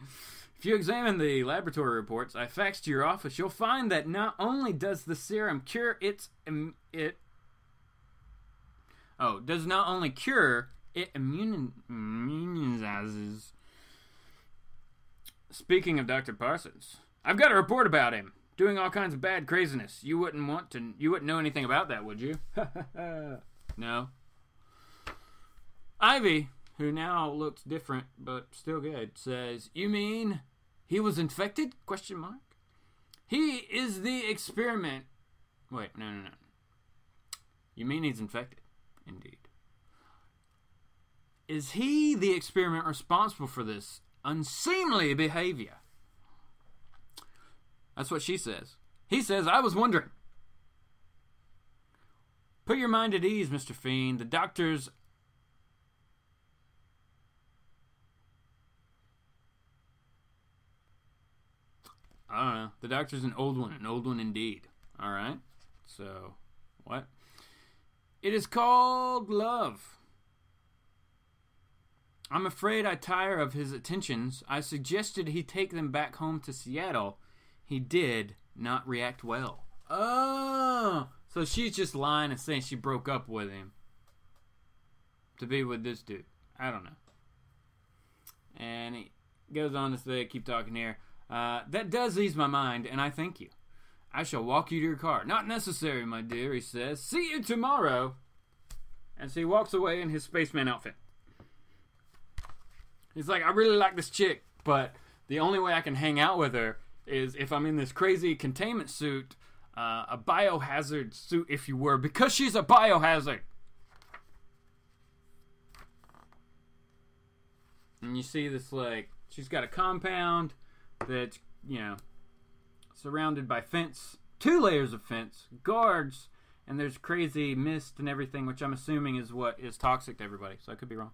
If you examine the laboratory reports I faxed to your office, you'll find that not only does the serum cure does not only cure, it immunizes. Speaking of Dr. Parsons, I've got a report about him. Doing all kinds of bad craziness. You wouldn't know anything about that, would you? No. Ivy, who now looks different but still good, says, you mean he was infected? ? He is the experiment. Wait, no. You mean he's infected? Indeed. Is he the experiment responsible for this unseemly behavior? That's what she says. He says, I was wondering. Put your mind at ease, Mr. Fiend. The doctor's... I don't know. The doctor's an old one indeed. Alright. So, what? It is called love. I'm afraid I tire of his attentions. I suggested he take them back home to Seattle. He did not react well. Oh! So she's just lying and saying she broke up with him to be with this dude. I don't know. And he goes on to say, keep talking here. That does ease my mind, and I thank you. I shall walk you to your car. Not necessary, my dear, he says. See you tomorrow. And so he walks away in his spaceman outfit. He's like, I really like this chick, but the only way I can hang out with her is if I'm in this crazy containment suit, a biohazard suit, if you were, because she's a biohazard. And you see this, like, she's got a compound that's, you know, surrounded by fence, 2 layers of fence, guards, and there's crazy mist and everything, which I'm assuming is what is toxic to everybody, so I could be wrong.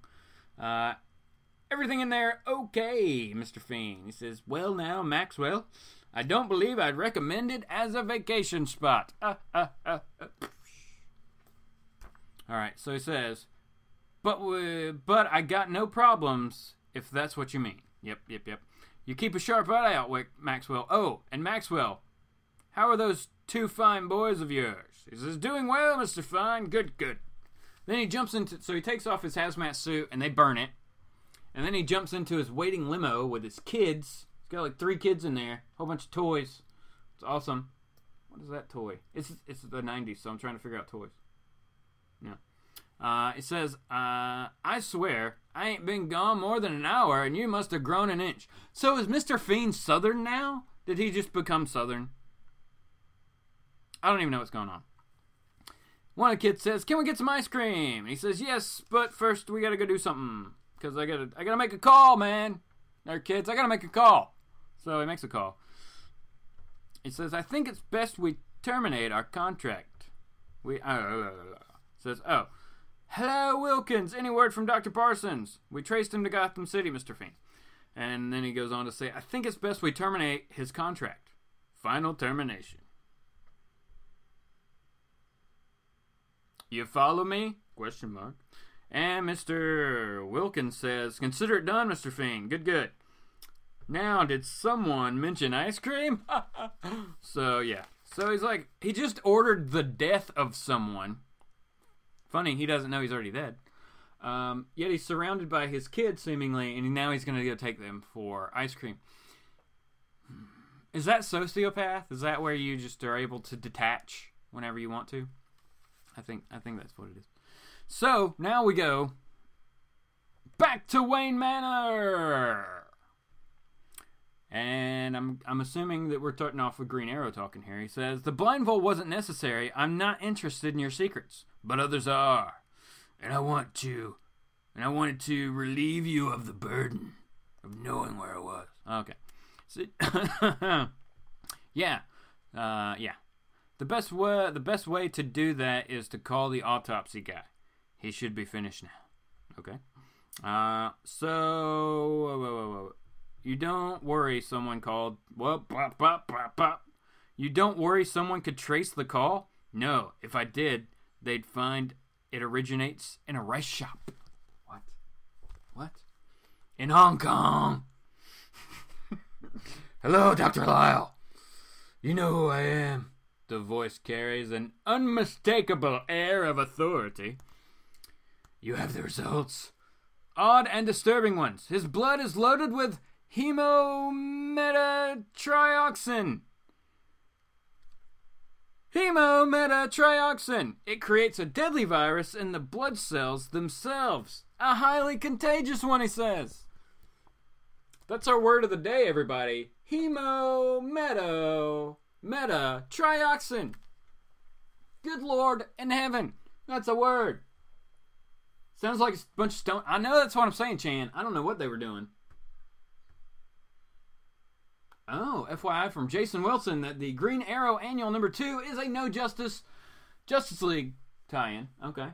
Everything in there, okay, Mr. Fiend. He says, well now, Maxwell, I don't believe I'd recommend it as a vacation spot. Alright, so he says, but I got no problems, if that's what you mean. Yep. You keep a sharp eye out, Maxwell. Oh, and Maxwell, how are those 2 fine boys of yours? He says, doing well, Mr. Fine. Good. Then he jumps into, so he takes off his hazmat suit, and they burn it. And then he jumps into his waiting limo with his kids. He's got like 3 kids in there. Whole bunch of toys. It's awesome. What is that toy? It's the 90s, so I'm trying to figure out toys. Yeah. It says, I swear, I ain't been gone more than an hour, and you must have grown an inch. So is Mr. Fiend Southern now? Did he just become Southern? I don't even know what's going on. One of the kids says, can we get some ice cream? And he says, yes, but first we gotta go do something. Because I gotta make a call, man. There, kids, I gotta make a call. So he makes a call. He says, I think it's best we terminate our contract. Says, oh. Hello, Wilkins. Any word from Dr. Parsons? We traced him to Gotham City, Mr. Fiend. And then he goes on to say, I think it's best we terminate his contract. Final termination. You follow me? Question mark. And Mr. Wilkins says, consider it done, Mr. Fiend. Good. Now, did someone mention ice cream? So, yeah. So he's like, he just ordered the death of someone. Funny, he doesn't know he's already dead. Yet he's surrounded by his kids, seemingly, and now he's going to go take them for ice cream. Is that sociopath? Is that where you just are able to detach whenever you want to? I think that's what it is. So, now we go back to Wayne Manor. And I'm assuming that we're starting off with Green Arrow talking here. He says, the blindfold wasn't necessary. I'm not interested in your secrets, but others are. And I wanted to relieve you of the burden of knowing where I was. Okay. So, yeah. The best way to do that is to call the autopsy guy. He should be finished now. Okay. So you don't worry, someone called. Well, bop, bop, bop, bop. You don't worry someone could trace the call? No, if I did, they'd find it originates in a rice shop. What? In Hong Kong. Hello, Dr. Lyle. You know who I am. The voice carries an unmistakable air of authority. You have the results. Odd and disturbing ones. His blood is loaded with hemometatrioxin. Hemometatrioxin. It creates a deadly virus in the blood cells themselves. A highly contagious one, he says. That's our word of the day, everybody. Hemometatrioxin. Good Lord in heaven. That's a word. Sounds like a bunch of stone. I know that's what I'm saying, Chan. I don't know what they were doing. Oh, FYI from Jason Wilson that the Green Arrow Annual #2 is a No Justice Justice League tie-in. Okay.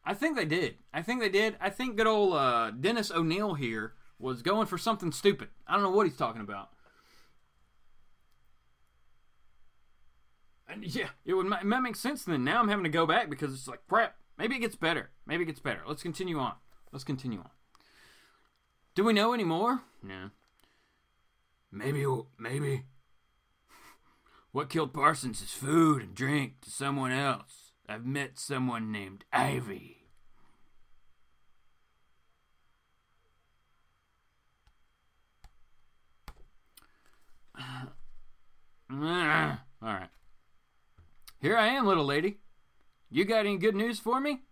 I think they did. I think good old Dennis O'Neil here was going for something stupid. I don't know what he's talking about. And yeah, it might make sense then. Now I'm having to go back because it's like, crap. Maybe it gets better. Let's continue on. Do we know any more? No. Maybe. What killed Parsons is food and drink to someone else. I've met someone named Ivy. Alright. Here I am, little lady. You got any good news for me?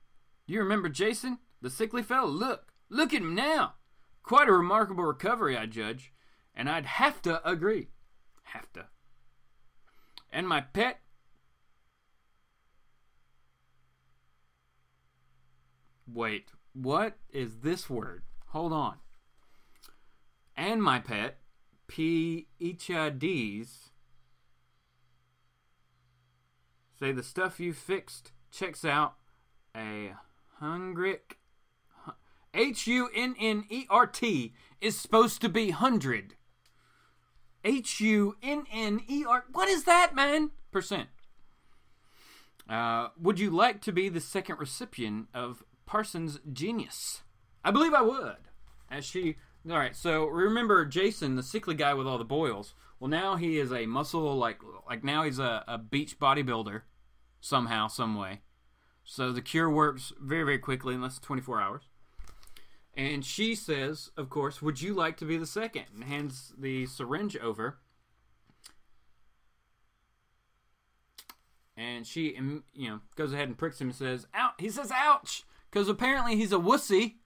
You remember Jason, the sickly fellow? Look at him now. Quite a remarkable recovery, I judge. And I'd have to agree. And my pet? Wait, what is this word? Hold on. And my pet, P-H-I-D's, say the stuff you fixed checks out a hungrick. H-U-N-N-E-R-T is supposed to be 100. H-U-N-N-E-R. What is that, man? Percent. Would you like to be the second recipient of Parsons' genius? I believe I would. Alright, so remember Jason, the sickly guy with all the boils. Well, now he is a muscle, like now he's a beach bodybuilder. Somehow, some way. So the cure works very, very quickly in less than 24 hours. And she says, of course, would you like to be the second? And hands the syringe over. And she, goes ahead and pricks him and says, "Ouch!" He says, "Ouch!" Because apparently he's a wussy.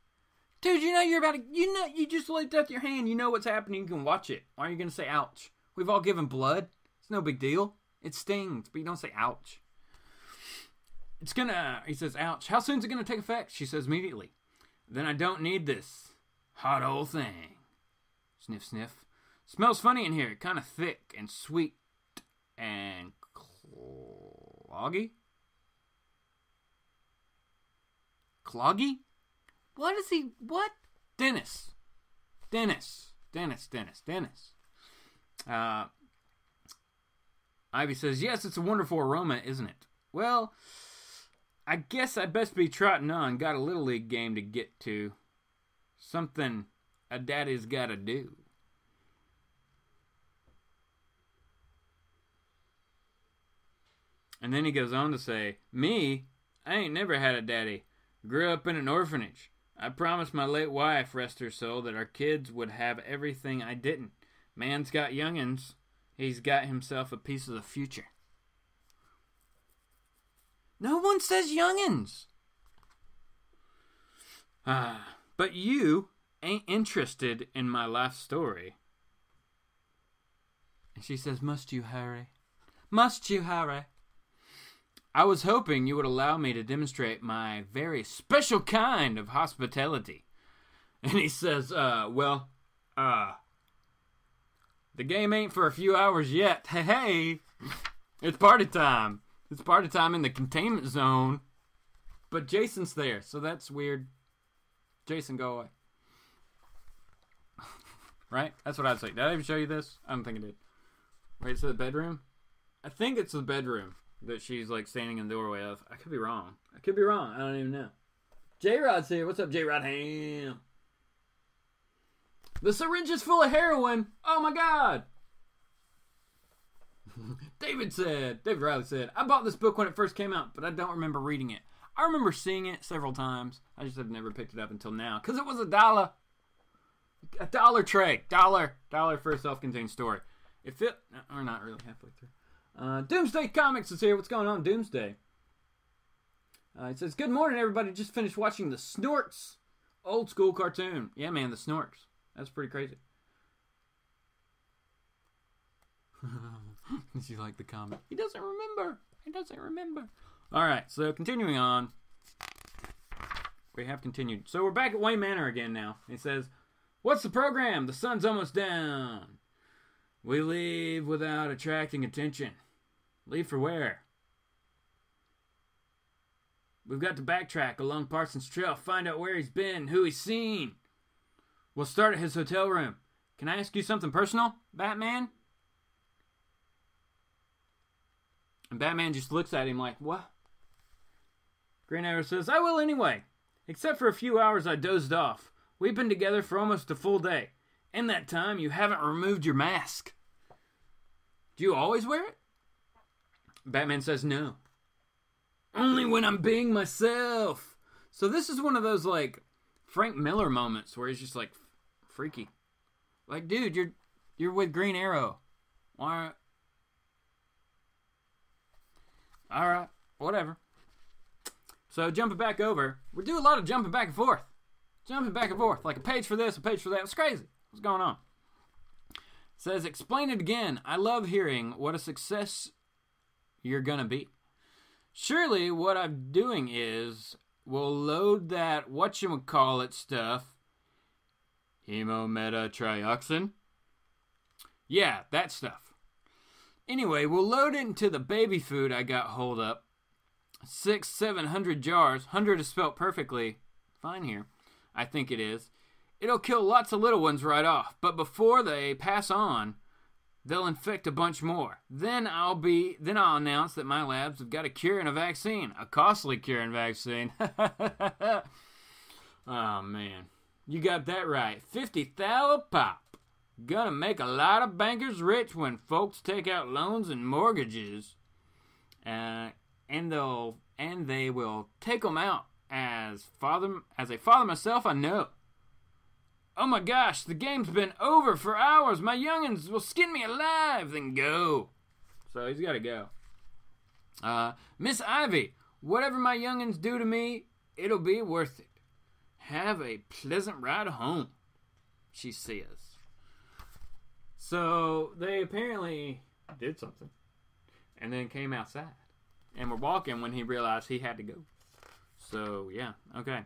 Dude, you just lift up your hand. You know what's happening. You can watch it. Why are you going to say ouch? We've all given blood. It's no big deal. It stings, but you don't say ouch. He says, "Ouch. How soon is it going to take effect?" She says, "Immediately." "Then I don't need this hot old thing." Sniff, sniff. "Smells funny in here. Kind of thick and sweet and cloggy." Cloggy? What? Dennis. Ivy says, "Yes, it's a wonderful aroma, isn't it?" "Well, I guess I'd best be trotting on. Got a little league game to get to. Something a daddy's gotta do." And then he goes on to say, "Me, I ain't never had a daddy. Grew up in an orphanage. I promised my late wife, rest her soul, that our kids would have everything I didn't. Man's got young'uns. He's got himself a piece of the future." No one says young'uns. But you ain't interested in my life story. And she says, "Must you hurry? Must you hurry?" "I was hoping you would allow me to demonstrate my very special kind of hospitality." And he says, the game ain't for a few hours yet. Hey, it's party time. It's party time in the containment zone. But Jason's there, so that's weird. Jason, go away. Right? That's what I'd say. Did I even show you this? I don't think I did. Wait, it's the bedroom? I think it's the bedroom that she's like standing in the doorway of. I could be wrong. I don't even know. J-Rod's here. What's up, J-Rod Ham? "The syringe is full of heroin. Oh my God." David Riley said, "I bought this book when it first came out, but I don't remember reading it. I remember seeing it several times. I just have never picked it up until now. Because it was $1. $1 tray. Dollar for a self-contained story. We're not really halfway through. Doomsday Comics is here. What's going on, Doomsday? It says, "Good morning, everybody. Just finished watching the Snorks old school cartoon." Yeah, man, the Snorks. That's pretty crazy. She liked the comic. He doesn't remember. Alright, so continuing on. We have continued. So we're back at Wayne Manor again now. He says, "What's the program? The sun's almost down." We leave without attracting attention. Leave for where? We've got to backtrack along Parsons Trail, find out where he's been, who he's seen. We'll start at his hotel room. Can I ask you something personal, Batman? And Batman just looks at him like, what? Green Arrow says, I will anyway. Except for a few hours I dozed off. We've been together for almost a full day. In that time, you haven't removed your mask. Do you always wear it? Batman says, no. Only when I'm being myself. So this is one of those, like, Frank Miller moments where he's just, like, freaky. Like, dude, you're with Green Arrow. Why? Alright, whatever. So, jumping back over. We do a lot of jumping back and forth. Jumping back and forth. Like a page for this, a page for that. It's crazy. What's going on? It says, explain it again. I love hearing what a success you're gonna be. Surely what I'm doing is we'll load that whatchamacallit stuff. Hemometatrioxin? Yeah, that stuff. Anyway, we'll load it into the baby food I got hold up. 600-700 jars. 100 is spelt perfectly fine here. I think it is. It'll kill lots of little ones right off. But before they pass on, they'll infect a bunch more. Then I'll announce that my labs have got a cure and a vaccine. A costly cure and vaccine. Oh, man. You got that right. 50,000 pop. Gonna make a lot of bankers rich when folks take out loans and mortgages. And they will take them out. As a father myself, I know. Oh my gosh, the game's been over for hours. My youngins will skin me alive, then go. So he's got to go. Miss Ivy, whatever my youngins do to me, it'll be worth it. Have a pleasant ride home, she says. So they apparently did something and then came outside and were walking when he realized he had to go. So, yeah, okay.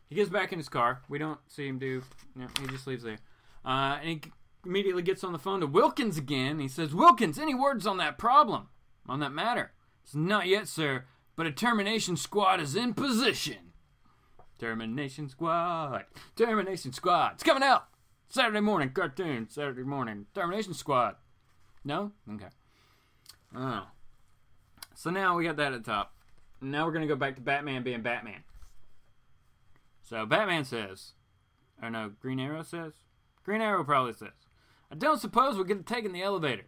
He gets back in his car. We don't see him do... No, he just leaves there. And he immediately gets on the phone to Wilkins again. He says, Wilkins, any words on that problem? On that matter? It's not yet, sir, but a termination squad is in position. Termination squad. Termination squad. It's coming out. Saturday morning cartoon. Saturday morning. Termination squad. No? Okay. Oh. So now we got that at the top. Now we're going to go back to Batman being Batman. So Batman says, or no, Green Arrow says? Green Arrow probably says, I don't suppose we're going to take in the elevator.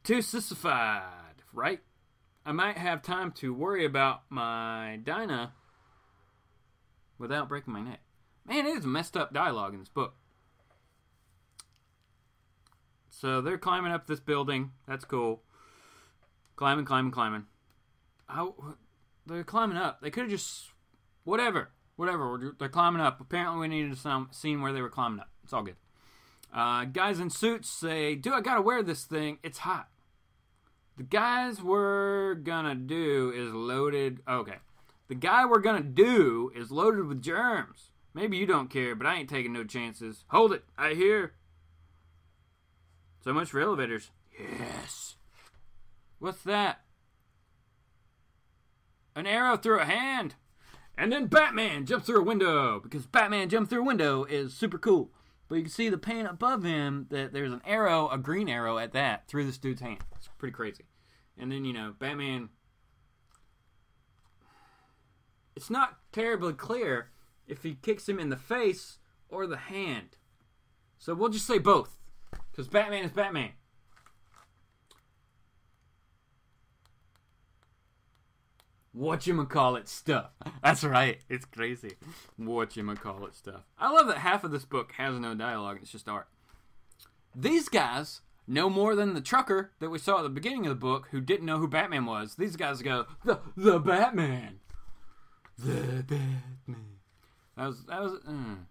Too sissified, right? I might have time to worry about my Dinah without breaking my neck. Man, it is messed up dialogue in this book. So they're climbing up this building. That's cool. Climbing. How? They're climbing up. They could have just... Whatever. They're climbing up. Apparently we needed a scene where they were climbing up. It's all good. Guys in suits say, dude, I gotta wear this thing. It's hot. The guys we're gonna do is loaded... Okay. The guy we're gonna do is loaded with germs. Maybe you don't care, but I ain't taking no chances. Hold it. I hear. So much for elevators. Yes. What's that? An arrow through a hand. And then Batman jumps through a window. Because Batman jump through a window is super cool. But you can see the pane above him that there's an arrow, a green arrow at that, through this dude's hand. It's pretty crazy. And then, Batman... It's not terribly clear if he kicks him in the face or the hand. So we'll just say both. Because Batman is Batman. Whatchamacallit stuff. That's right. It's crazy. Whatchamacallit stuff. I love that half of this book has no dialogue. It's just art. These guys know more than the trucker that we saw at the beginning of the book who didn't know who Batman was. These guys go, the Batman. The Batman. That was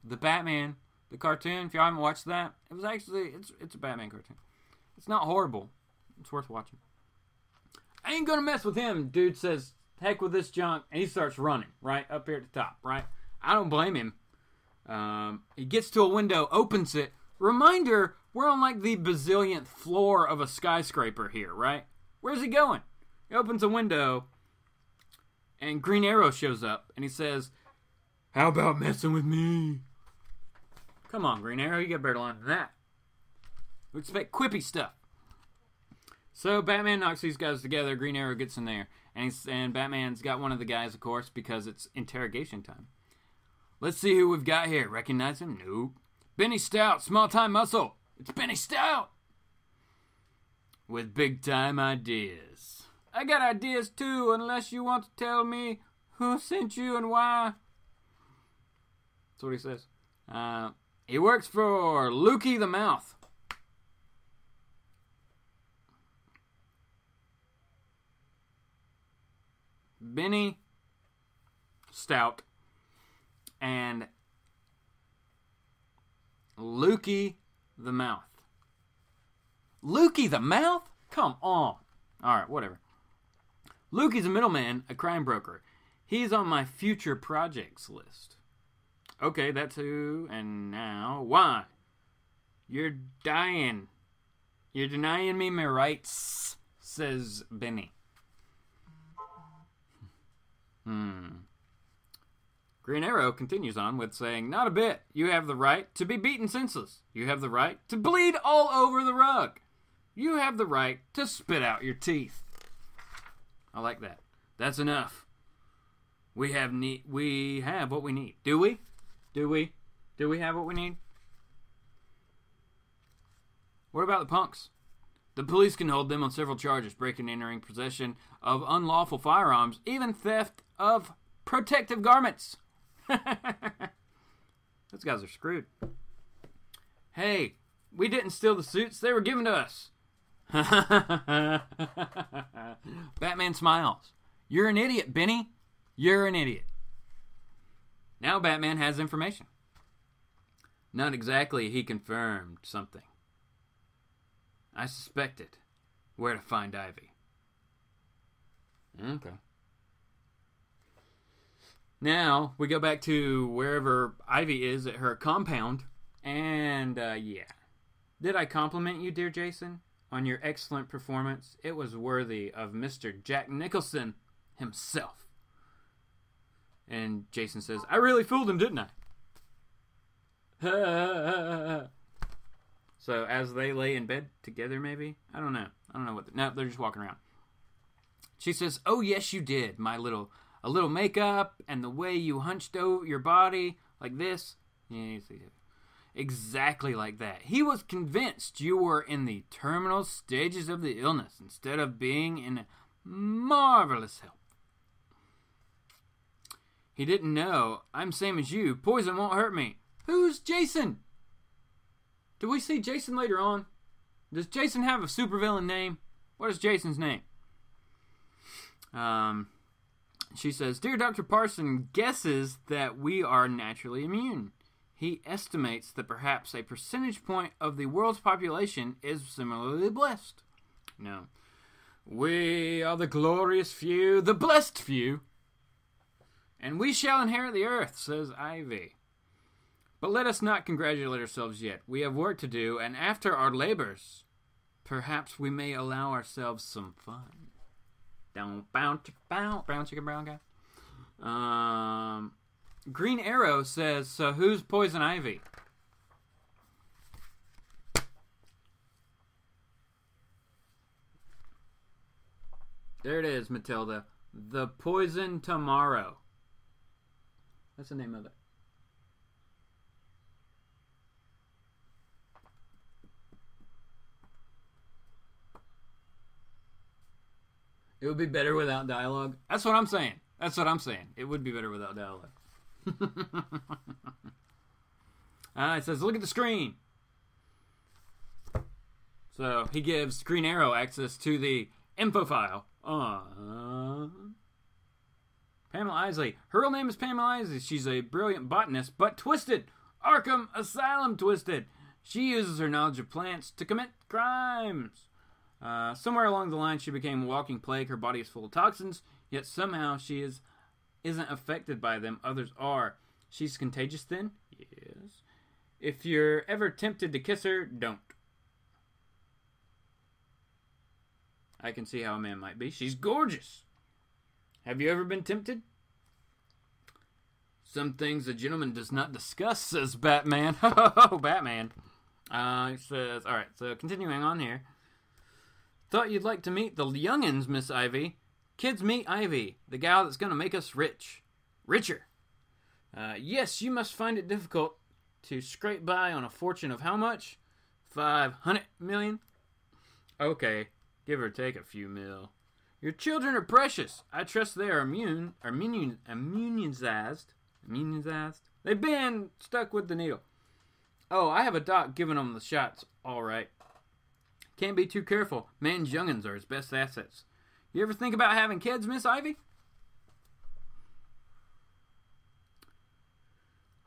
the Batman, the cartoon. If y'all haven't watched that, it was actually, it's a Batman cartoon. It's not horrible. It's worth watching. I ain't gonna mess with him. Dude says, heck with this junk, and he starts running right up here at the top, right? I don't blame him. He gets to a window, opens it. Reminder, we're on like the bazillionth floor of a skyscraper here, right? Where's he going? He opens a window, and Green Arrow shows up, and he says, "How about messing with me?" Come on, Green Arrow, you got a better line than that. We expect quippy stuff. So Batman knocks these guys together. Green Arrow gets in there, and Batman's got one of the guys, of course, because it's interrogation time. Let's see who we've got here. Recognize him? Nope. Benny Stout, small-time muscle. It's Benny Stout! With big-time ideas. I got ideas, too, unless you want to tell me who sent you and why. That's what he says. He works for Lukey the Mouth. Benny Stout and Lukey the Mouth. Lukey the Mouth? Come on. Alright, whatever. Lukey's a middleman, a crime broker. He's on my future projects list. Okay, that's who. And now, why? You're dying. You're denying me my rights, says Benny. Green Arrow continues on with saying, not a bit. You have the right to be beaten senseless. You have the right to bleed all over the rug. You have the right to spit out your teeth. I like that. That's enough. We have what we need. Do we? Do we have what we need? What about the punks? The police can hold them on several charges: breaking and entering, possession of unlawful firearms, even theft of protective garments. Those guys are screwed. Hey, we didn't steal the suits. They were given to us. Batman smiles. You're an idiot, Benny. You're an idiot. Now Batman has information. Not exactly, he confirmed something. I suspected where to find Ivy. Okay. Now, we go back to wherever Ivy is at her compound. And, yeah. Did I compliment you, dear Jason, on your excellent performance? It was worthy of Mr. Jack Nicholson himself. And Jason says, I really fooled him, didn't I? So, as they lay in bed together, maybe? I don't know. No, they're just walking around. She says, oh, yes, you did, a little makeup, and the way you hunched over your body, like this. Yeah, exactly like that. He was convinced you were in the terminal stages of the illness, instead of being in marvelous health. He didn't know. I'm same as you. Poison won't hurt me. Who's Jason? Do we see Jason later on? Does Jason have a supervillain name? What is Jason's name? She says, Dear Dr. Parson guesses that we are naturally immune. He estimates that perhaps a percentage point of the world's population is similarly blessed. No. We are the glorious few, the blessed few. And we shall inherit the earth, says Ivy. But let us not congratulate ourselves yet. We have work to do, and after our labors, perhaps we may allow ourselves some fun. Brown chicken brown guy. Green Arrow says, so who's Poison Ivy? There it is, Matilda. The Poison Tomorrow. That's the name of it. It would be better without dialogue. That's what I'm saying. It would be better without dialogue. It says, look at the screen. So he gives Green Arrow access to the info file. Pamela Isley. Her real name is Pamela Isley. She's a brilliant botanist, but twisted. Arkham Asylum twisted. She uses her knowledge of plants to commit crimes. Somewhere along the line, she became a walking plague. Her body is full of toxins, yet somehow she isn't affected by them. Others are. She's contagious then? Yes. If you're ever tempted to kiss her, don't. I can see how a man might be. She's gorgeous. Have you ever been tempted? Some things a gentleman does not discuss, says Batman. Oh, Batman. He says, alright, so continuing on here. Thought you'd like to meet the youngins, Miss Ivy. Kids, meet Ivy, the gal that's going to make us rich. Richer. Yes, you must find it difficult to scrape by on a fortune of how much? 500 million? Okay, give or take a few mil. Your children are precious. I trust they are immunized. They've been stuck with the needle. Oh, I have a doc giving them the shots. All right. Can't be too careful. Man's young'uns are his best assets. You ever think about having kids, Miss Ivy?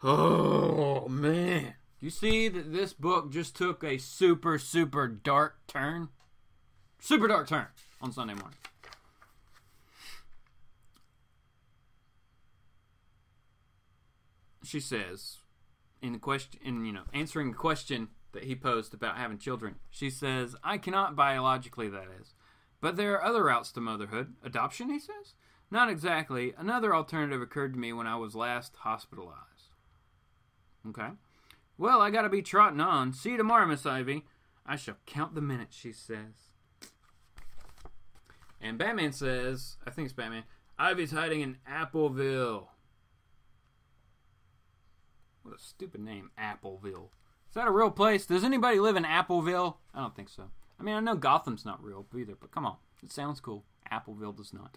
Oh, man. You see that this book just took a super, super dark turn? Super dark turn on Sunday morning. She says, answering a question that he posed about having children, she says, I cannot biologically, that is. But there are other routes to motherhood. Adoption, he says? Not exactly. Another alternative occurred to me when I was last hospitalized. Okay. Well, I gotta be trotting on. See you tomorrow, Miss Ivy. I shall count the minutes, she says. And Batman says, I think it's Batman, Ivy's hiding in Appleville. What a stupid name, Appleville. Is that a real place? Does anybody live in Appleville? I don't think so. I mean, I know Gotham's not real either, but come on. It sounds cool. Appleville does not.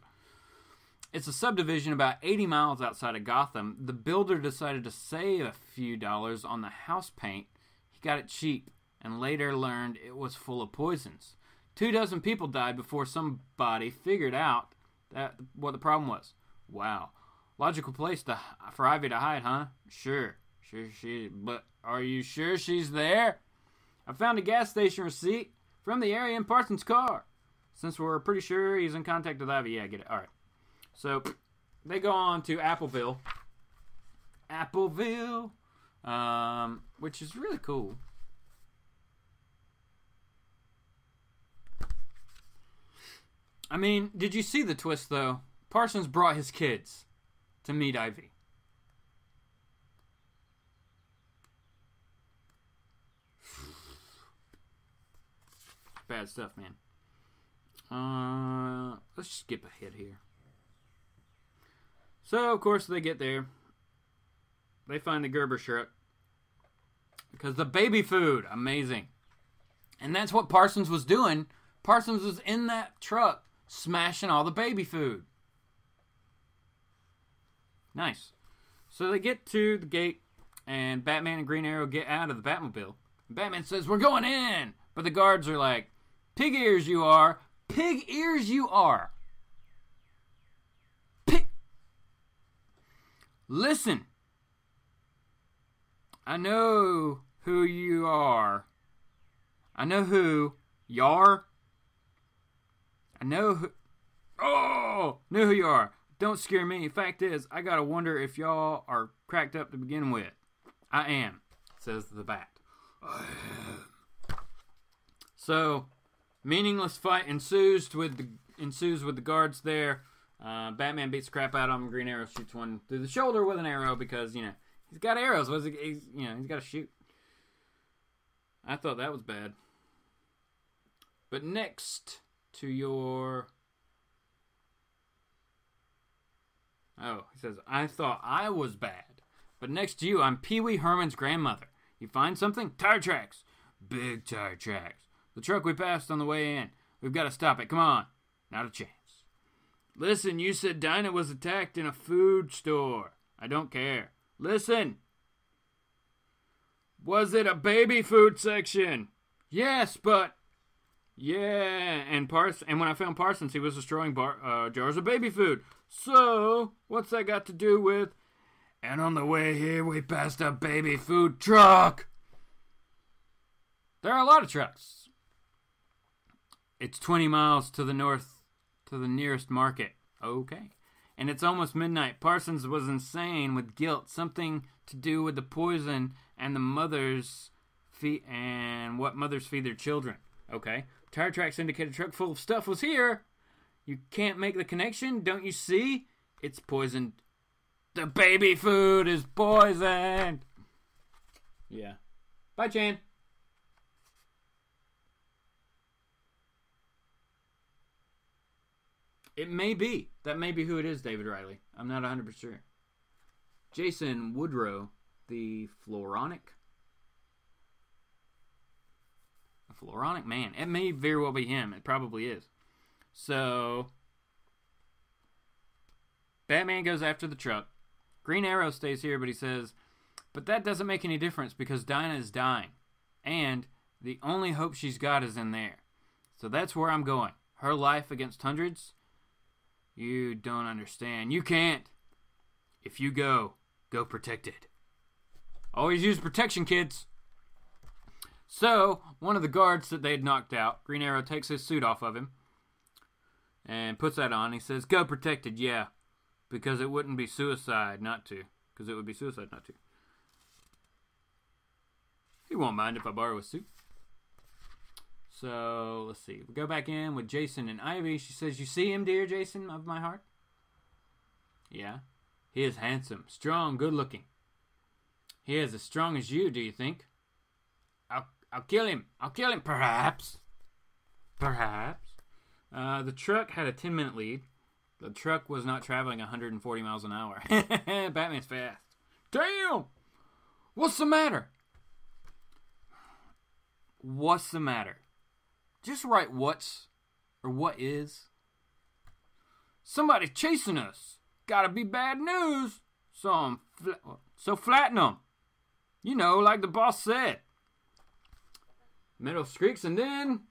It's a subdivision about 80 miles outside of Gotham. The builder decided to save a few dollars on the house paint. He got it cheap and later learned it was full of poisons. 24 people died before somebody figured out what the problem was. Wow. Logical place for Ivy to hide, huh? Sure, but are you sure she's there? I found a gas station receipt from the area in Parsons' car. Since we're pretty sure he's in contact with Ivy. Yeah, I get it. All right. So, they go on to Appleville. Which is really cool. I mean, did you see the twist, though? Parsons brought his kids to meet Ivy. Bad stuff, man. Let's skip ahead here. So, of course, they get there. They find the Gerber truck. Because the baby food, amazing. And that's what Parsons was doing. Parsons was in that truck smashing all the baby food. Nice. So they get to the gate, and Batman and Green Arrow get out of the Batmobile. Batman says, we're going in! But the guards are like, pig ears you are. Pig ears you are. Listen. I know who you are. I know who you are. I know who... Oh! Know who you are. Don't scare me. Fact is, I gotta wonder if y'all are cracked up to begin with. I am, says the Bat. So, meaningless fight ensues with the guards there. Batman beats the crap out of him. Green Arrow shoots one through the shoulder with an arrow because, he's got arrows. He's got to shoot. I thought that was bad. But next to your... Oh, he says, I thought I was bad. But next to you, I'm Pee Wee Herman's grandmother. You find something? Tire tracks. Big tire tracks. The truck we passed on the way in. We've got to stop it. Come on. Not a chance. Listen, you said Dinah was attacked in a food store. I don't care. Listen. Was it a baby food section? Yes, but... Yeah, and when I found Parsons, he was destroying jars of baby food. So, what's that got to do with... And on the way here, we passed a baby food truck. There are a lot of trucks. It's 20 miles to the north to the nearest market. Okay. and it's almost midnight. Parsons was insane with guilt, something to do with the poison and the mothers feed and what mothers feed their children. Okay. Tire tracks indicate a truck full of stuff was here. You can't make the connection, don't you see? It's poisoned. The baby food is poisoned. Yeah. Bye, Chan. It may be. That may be who it is, David Riley. I'm not 100% sure. Jason Woodrow, the Floronic man. It may very well be him. It probably is. So, Batman goes after the truck. Green Arrow stays here, but he says, but that doesn't make any difference because Dinah is dying. And the only hope she's got is in there. So that's where I'm going. Her life against hundreds? You don't understand. You can't. If you go protected. Always use protection, kids. So, one of the guards that they had knocked out, Green Arrow takes his suit off of him and puts that on. He says, go protected, yeah. Because it wouldn't be suicide not to. Because it would be suicide not to. He won't mind if I borrow a suit. So, let's see. We go back in with Jason and Ivy. She says, you see him, dear Jason of my heart? Yeah. He is handsome, strong, good looking. He is as strong as you, do you think? I'll kill him. I'll kill him, perhaps. Perhaps. The truck had a 10-minute lead. The truck was not traveling 140 miles an hour. Batman's fast. Damn! What's the matter? What's the matter? Just write what's or what is. Somebody chasing us. Gotta be bad news. So flatten them. You know, like the boss said. Metal squeaks and then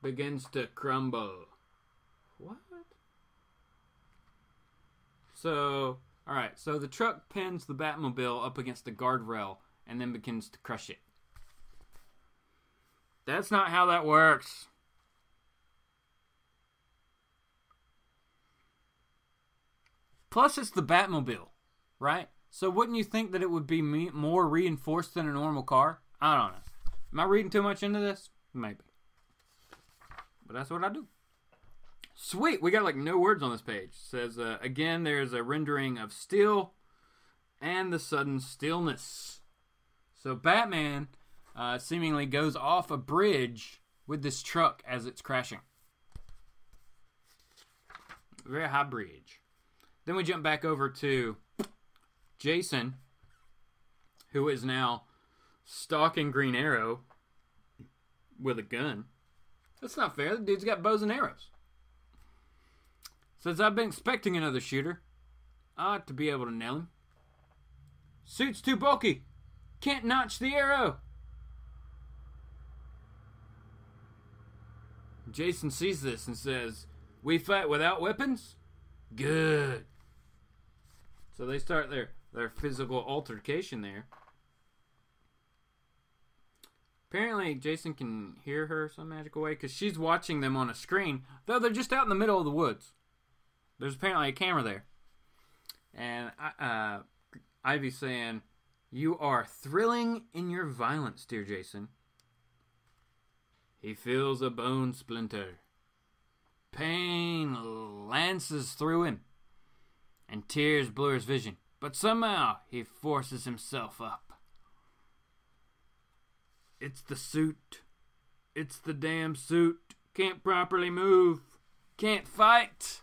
begins to crumble. What? So, alright, so the truck pins the Batmobile up against the guardrail and then begins to crush it. That's not how that works. Plus, it's the Batmobile, right? So wouldn't you think that it would be more reinforced than a normal car? I don't know. Am I reading too much into this? Maybe. But that's what I do. Sweet. We got like no words on this page. It says, again, there's a rendering of steel and the sudden stillness. So Batman seemingly goes off a bridge with this truck as it's crashing. Very high bridge. Then we jump back over to Jason, who is now stalking Green Arrow with a gun. That's not fair. The dude's got bows and arrows. Says, I've been expecting another shooter. I ought to be able to nail him. Suit's too bulky. Can't notch the arrow. Jason sees this and says, we fight without weapons? Good. So they start their physical altercation there. Apparently, Jason can hear her some magical way because she's watching them on a screen, though they're just out in the middle of the woods. There's apparently a camera there. And Ivy's saying, you are thrilling in your violence, dear Jason. He feels a bone splinter. Pain lances through him, and tears blur his vision. But somehow, he forces himself up. It's the suit. It's the damn suit. Can't properly move. Can't fight.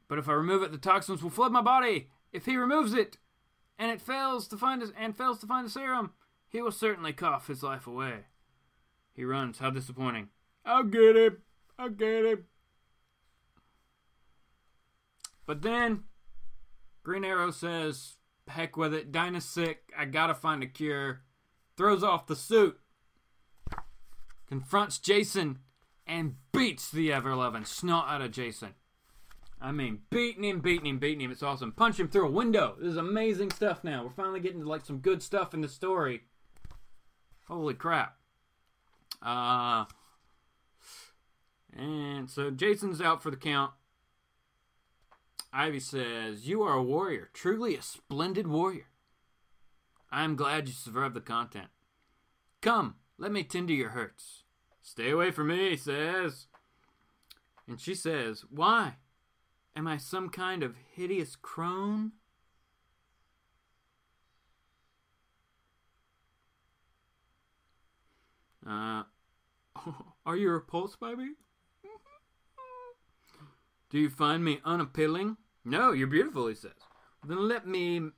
But if I remove it, the toxins will flood my body. If he removes it, and it fails to find the serum, he will certainly cough his life away. He runs. How disappointing. I'll get him. I'll get him. But then, Green Arrow says, heck with it. Dinah's sick. I gotta find a cure. Throws off the suit. Confronts Jason and beats the ever-loving snot out of Jason. I mean, beating him. It's awesome. Punch him through a window. This is amazing stuff now. We're finally getting to like some good stuff in the story. Holy crap. And so Jason's out for the count. Ivy says, "You are a warrior, truly a splendid warrior. I'm glad you survived the content. Come, let me tend to your hurts." "Stay away from me," he says. And she says, "Why? Am I some kind of hideous crone?" "Are you repulsed by me? Do you find me unappealing?" "No, you're beautiful," he says. "Then let me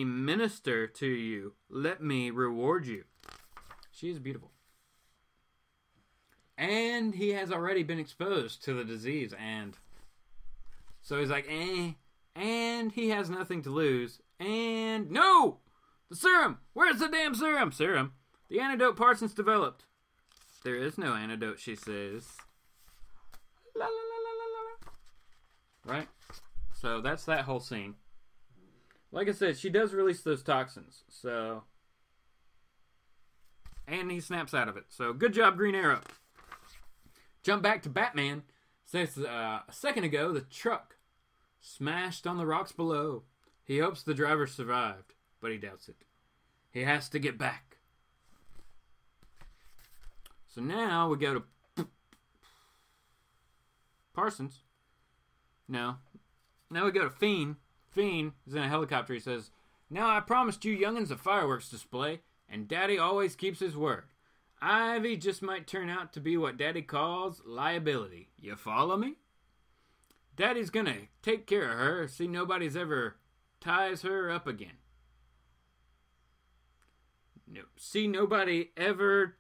minister to you. Let me reward you." She is beautiful. And he has already been exposed to the disease, and so he's like, and he has nothing to lose. And no! The serum! Where's the damn serum? Serum? The antidote Parsons developed. There is no antidote, she says. La la la la la la. Right? So that's that whole scene. Like I said, she does release those toxins, so... And he snaps out of it. So good job, Green Arrow. Jump back to Batman. Says a second ago, the truck smashed on the rocks below. He hopes the driver survived, but he doubts it. He has to get back. So now we go to Parsons. No. Now we go to Fiend. Fiend is in a helicopter. He says, "Now I promised you young'uns a fireworks display, and Daddy always keeps his word. Ivy just might turn out to be what Daddy calls liability. You follow me? Daddy's gonna take care of her, see nobody's ever ties her up again." No, see nobody ever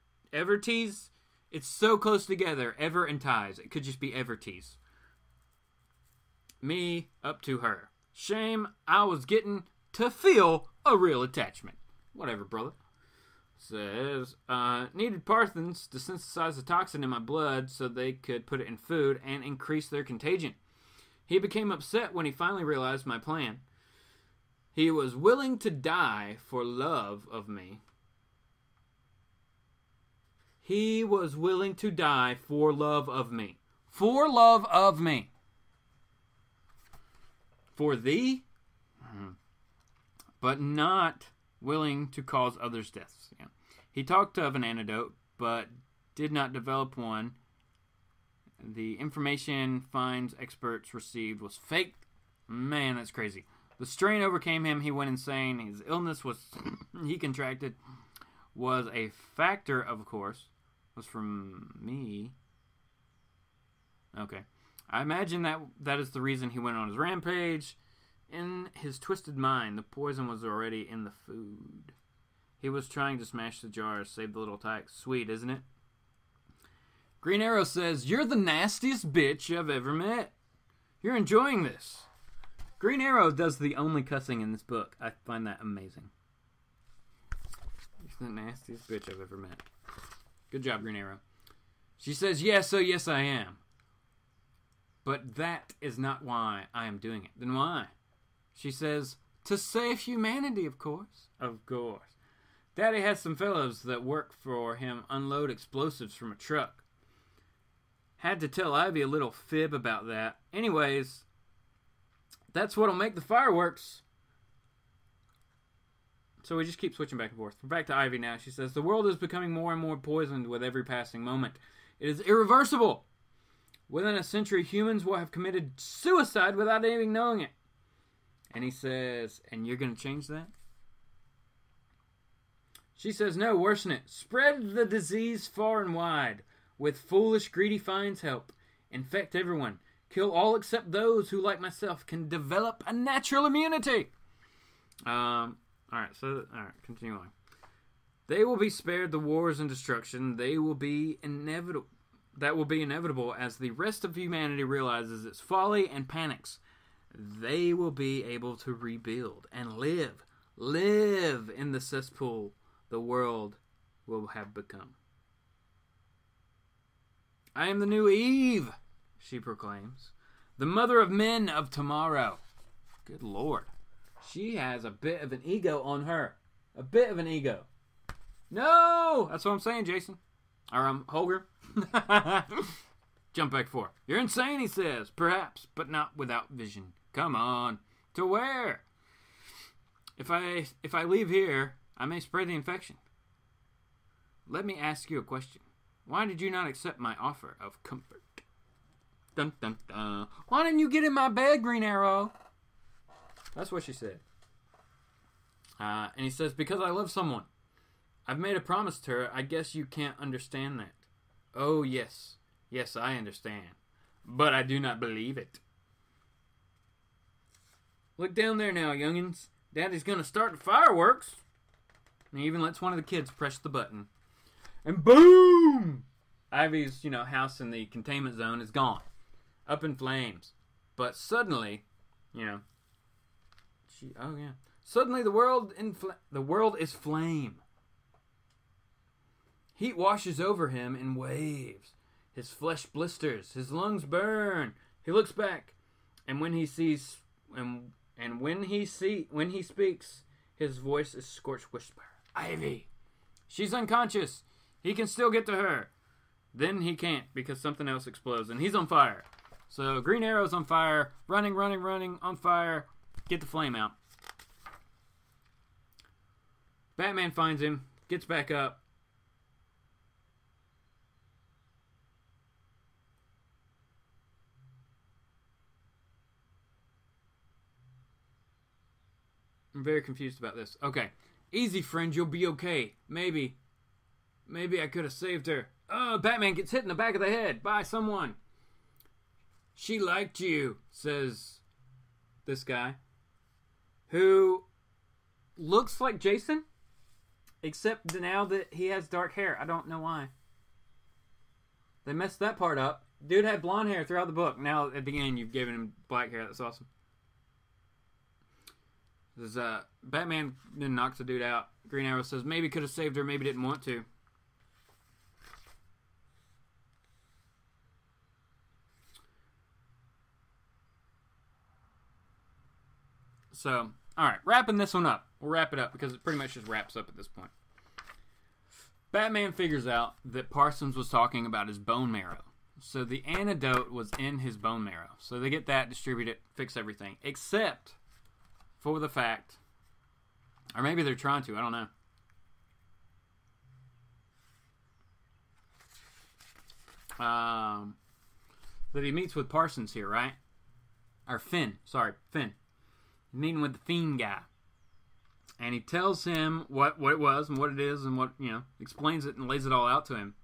tease? It's so close together, ever and ties. It could just be ever tease. Me up to her. Shame I was getting to feel a real attachment. Whatever, brother. Says, needed Parsons to synthesize the toxin in my blood so they could put it in food and increase their contagion. He became upset when he finally realized my plan. He was willing to die for love of me. He was willing to die for love of me. For love of me. For thee? But not willing to cause others' deaths. Yeah. He talked of an antidote, but did not develop one. The information finds experts received was fake. Man, that's crazy. The strain overcame him. He went insane. His illness was he contracted was a factor, of course. Was from me. Okay. I imagine that is the reason he went on his rampage. In his twisted mind, the poison was already in the food. He was trying to smash the jars, save the little tykes. Sweet, isn't it? Green Arrow says, "You're the nastiest bitch I've ever met. You're enjoying this." Green Arrow does the only cussing in this book. I find that amazing. He's the nastiest bitch I've ever met. Good job, Green Arrow. She says, "Yes, yes, I am. But that is not why I am doing it." Then why? She says, "To save humanity, of course." Of course. Daddy has some fellows that work for him unload explosives from a truck. Had to tell Ivy a little fib about that. Anyways, that's what'll make the fireworks. So we just keep switching back and forth. We're back to Ivy now. She says, "The world is becoming more and more poisoned with every passing moment. It is irreversible. Within a century, humans will have committed suicide without even knowing it." And he says, "And you're going to change that?" She says, "No, worsen it. Spread the disease far and wide. With foolish, greedy Find's help. Infect everyone. Kill all except those who, like myself, can develop a natural immunity." Alright, continue on. "They will be spared the wars and destruction. They will be inevitable. That will be inevitable as the rest of humanity realizes its folly and panics. They will be able to rebuild and live in the cesspool the world will have become. I am the new Eve," she proclaims. "The mother of men of tomorrow." Good Lord. She has a bit of an ego on her. A bit of an ego. No! That's what I'm saying, Jason. Or Holger. Jump back 4. You're insane, he says. Perhaps, but not without vision. Come on. To where? If I leave here, I may spread the infection. Let me ask you a question. Why did you not accept my offer of comfort? Dun, dun, dun. Why didn't you get in my bed, Green Arrow? That's what she said. And he says, because I love someone. I've made a promise to her. I guess you can't understand that. Oh, yes. Yes, I understand. But I do not believe it. Look down there now, youngins. Daddy's gonna start the fireworks. And he even lets one of the kids press the button. And boom! Ivy's, house in the containment zone is gone. Up in flames. But suddenly, suddenly the world is flame. Heat washes over him in waves. His flesh blisters. His lungs burn. He looks back, and when he sees, when he speaks, his voice is scorched whisper. Ivy, she's unconscious. He can still get to her. Then he can't because something else explodes, and he's on fire. So Green Arrow's on fire, running, on fire. Get the flame out. Batman finds him, gets back up. I'm very confused about this. Okay. Easy, friend. You'll be okay. Maybe I could have saved her. Oh, Batman gets hit in the back of the head by someone. She liked you, says this guy, who looks like Jason, except now that he has dark hair. I don't know why. They messed that part up. Dude had blonde hair throughout the book. Now, at the end, you've given him black hair. That's awesome. This Batman then knocks the dude out. Green Arrow says maybe could have saved her, maybe didn't want to. So, alright, wrapping this one up. We'll wrap it up because it pretty much just wraps up at this point. Batman figures out that Parsons was talking about his bone marrow. So the antidote was in his bone marrow. So they get that, distribute it, fix everything. Except for the fact, or maybe they're trying to, I don't know. That he meets with Parsons here, right? Or Finn, Finn. Meeting with the Fiend guy. And he tells him what it was and what it is and what, explains it and lays it all out to him.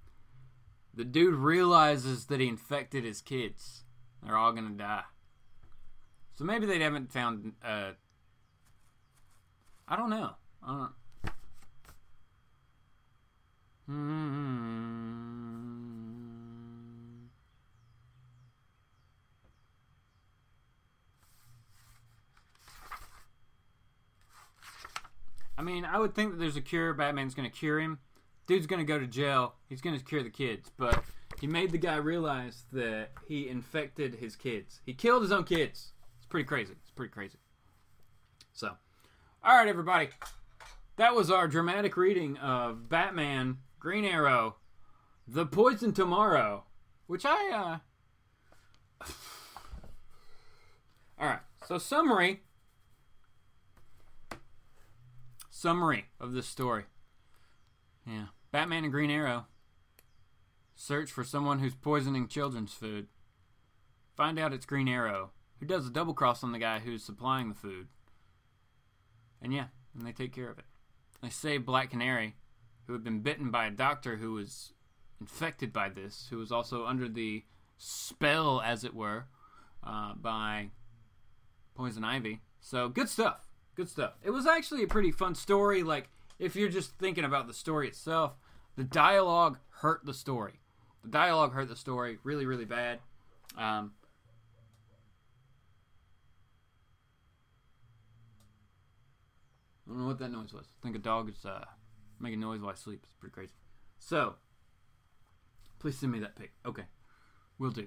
The dude realizes that he infected his kids. They're all gonna die. So maybe they haven't found, I don't know. I mean, I would think that there's a cure. Batman's going to cure him. Dude's going to go to jail. He's going to cure the kids. But he made the guy realize that he infected his kids. He killed his own kids. It's pretty crazy. So, alright, everybody. That was our dramatic reading of Batman, Green Arrow, The Poison Tomorrow. Which I, Alright, so summary of this story. Yeah. Batman and Green Arrow search for someone who's poisoning children's food. Find out it's Green Arrow, who does a double cross on the guy who's supplying the food. And they take care of it. They save Black Canary, who had been bitten by a doctor who was infected by this, who was also under the spell, as it were, by Poison Ivy. So, good stuff. It was actually a pretty fun story. Like, if you're just thinking about the story itself, the dialogue hurt the story. Really, really bad. I don't know what that noise was. I think a dog is making noise while I sleep. It's pretty crazy. So, please send me that pic. Okay, will do.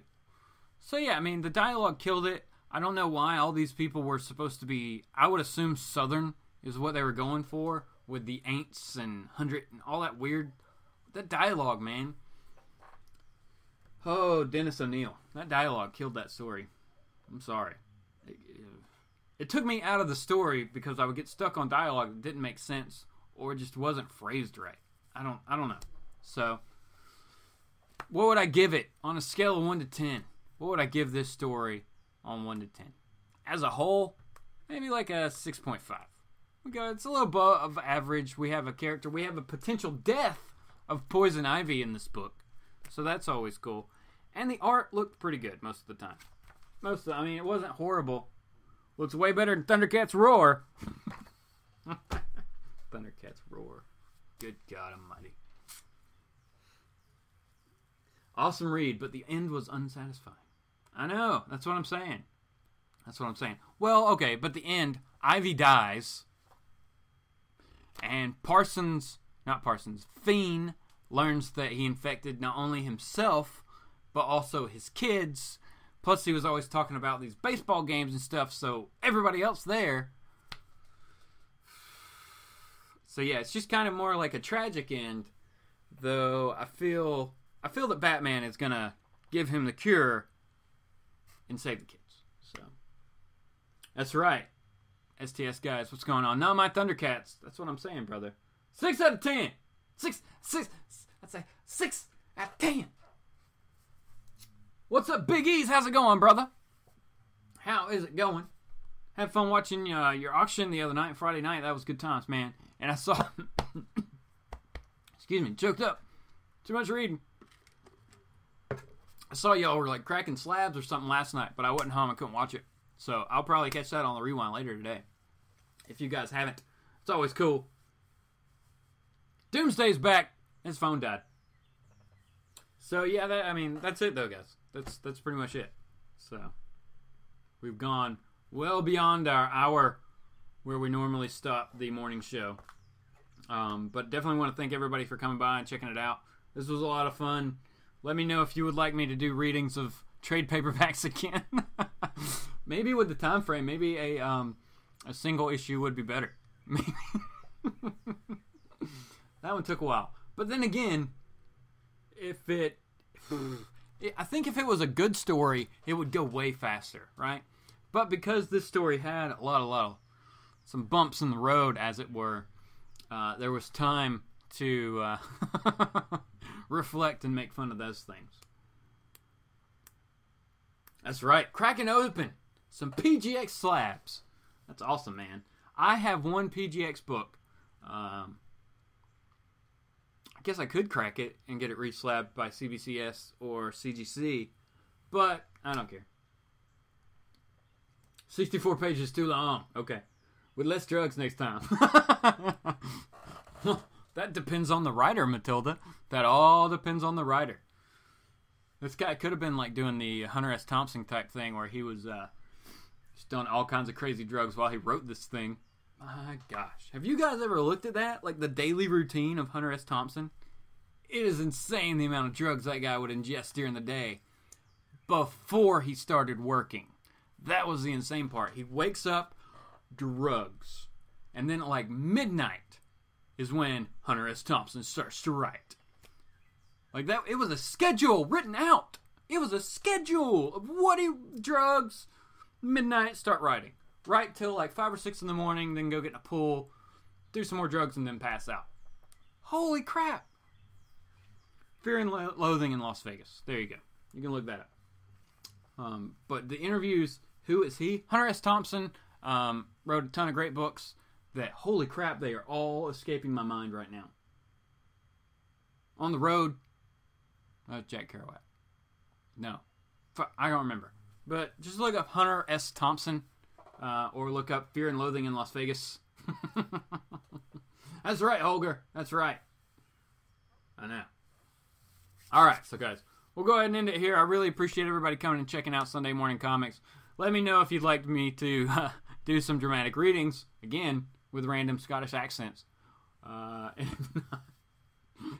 So yeah, I mean, the dialogue killed it. I don't know why all these people were supposed to be, I would assume Southern is what they were going for, with the ain'ts and hundred and all that weird, that dialogue, man. Oh, Dennis O'Neil. That dialogue killed that story. I'm sorry. It took me out of the story because I would get stuck on dialogue that didn't make sense or just wasn't phrased right. I don't know. So, what would I give it on a scale of 1 to 10? What would I give this story on 1 to 10? As a whole, maybe like a 6.5. It's a little above average. We have a character. We have a potential death of Poison Ivy in this book. So that's always cool. And the art looked pretty good most of the time. It wasn't horrible. Looks way better than Thundercats Roar. Thundercats Roar. Good God Almighty. Awesome read, but the end was unsatisfying. I know. That's what I'm saying. Well, okay, but the end, Ivy dies. And Fiend learns that he infected not only himself, but also his kids. Plus, he was always talking about these baseball games and stuff, so everybody else there. So yeah, it's just kind of more like a tragic end. Though I feel that Batman is gonna give him the cure and save the kids. So that's right. STS guys, what's going on? Not my Thundercats. That's what I'm saying, brother. 6 out of 10. 6. I'd say 6 out of 10. What's up, Big E's? How's it going, brother? How is it going? Had fun watching your auction the other night, Friday night. That was good times, man. And I saw, excuse me, choked up. Too much reading. I saw y'all were like cracking slabs or something last night, but I wasn't home. I couldn't watch it. So I'll probably catch that on the rewind later today. If you guys haven't, it's always cool. Doomsday's back. His phone died. So yeah, that's it though, guys. That's pretty much it. So we've gone well beyond our hour where we normally stop the morning show. But definitely want to thank everybody for coming by and checking it out. This was a lot of fun. Let me know if you would like me to do readings of trade paperbacks again. Maybe with the time frame, maybe a single issue would be better. Maybe. That one took a while. But then again, I think if it was a good story, it would go way faster, right? But because this story had a lot of some bumps in the road, as it were, there was time to reflect and make fun of those things. That's right, cracking open some PGX slabs. That's awesome, man. I have one PGX book. I guess I could crack it and get it reslabbed by CBCS or CGC, but I don't care. 64 pages too long. Okay. With less drugs next time. That depends on the writer, Matilda. That all depends on the writer. This guy could have been like doing the Hunter S. Thompson type thing where he was just doing all kinds of crazy drugs while he wrote this thing. My gosh. Have you guys ever looked at that? Like the daily routine of Hunter S. Thompson? It is insane the amount of drugs that guy would ingest during the day before he started working. That was the insane part. He wakes up, drugs. And then at like midnight is when Hunter S. Thompson starts to write. Like that, it was a schedule written out. It was a schedule of drugs, midnight, start writing. Write till like 5 or 6 in the morning, then go get in a pool, do some more drugs, and then pass out. Holy crap. Fear and Loathing in Las Vegas. There you go. You can look that up. But the interviews, who is he? Hunter S. Thompson wrote a ton of great books that, holy crap, they are all escaping my mind right now. On the Road, Jack Kerouac. No. I don't remember. But just look up Hunter S. Thompson. Or look up Fear and Loathing in Las Vegas. That's right, Holger. That's right. I know. Alright, so guys, we'll go ahead and end it here. I really appreciate everybody coming and checking out Sunday Morning Comics. Let me know if you'd like me to do some dramatic readings, again, with random Scottish accents.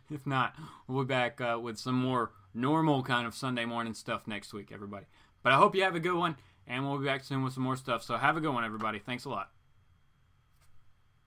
If not, we'll be back with some more normal kind of Sunday morning stuff next week, everybody. But I hope you have a good one. And we'll be back soon with some more stuff. So have a good one, everybody. Thanks a lot.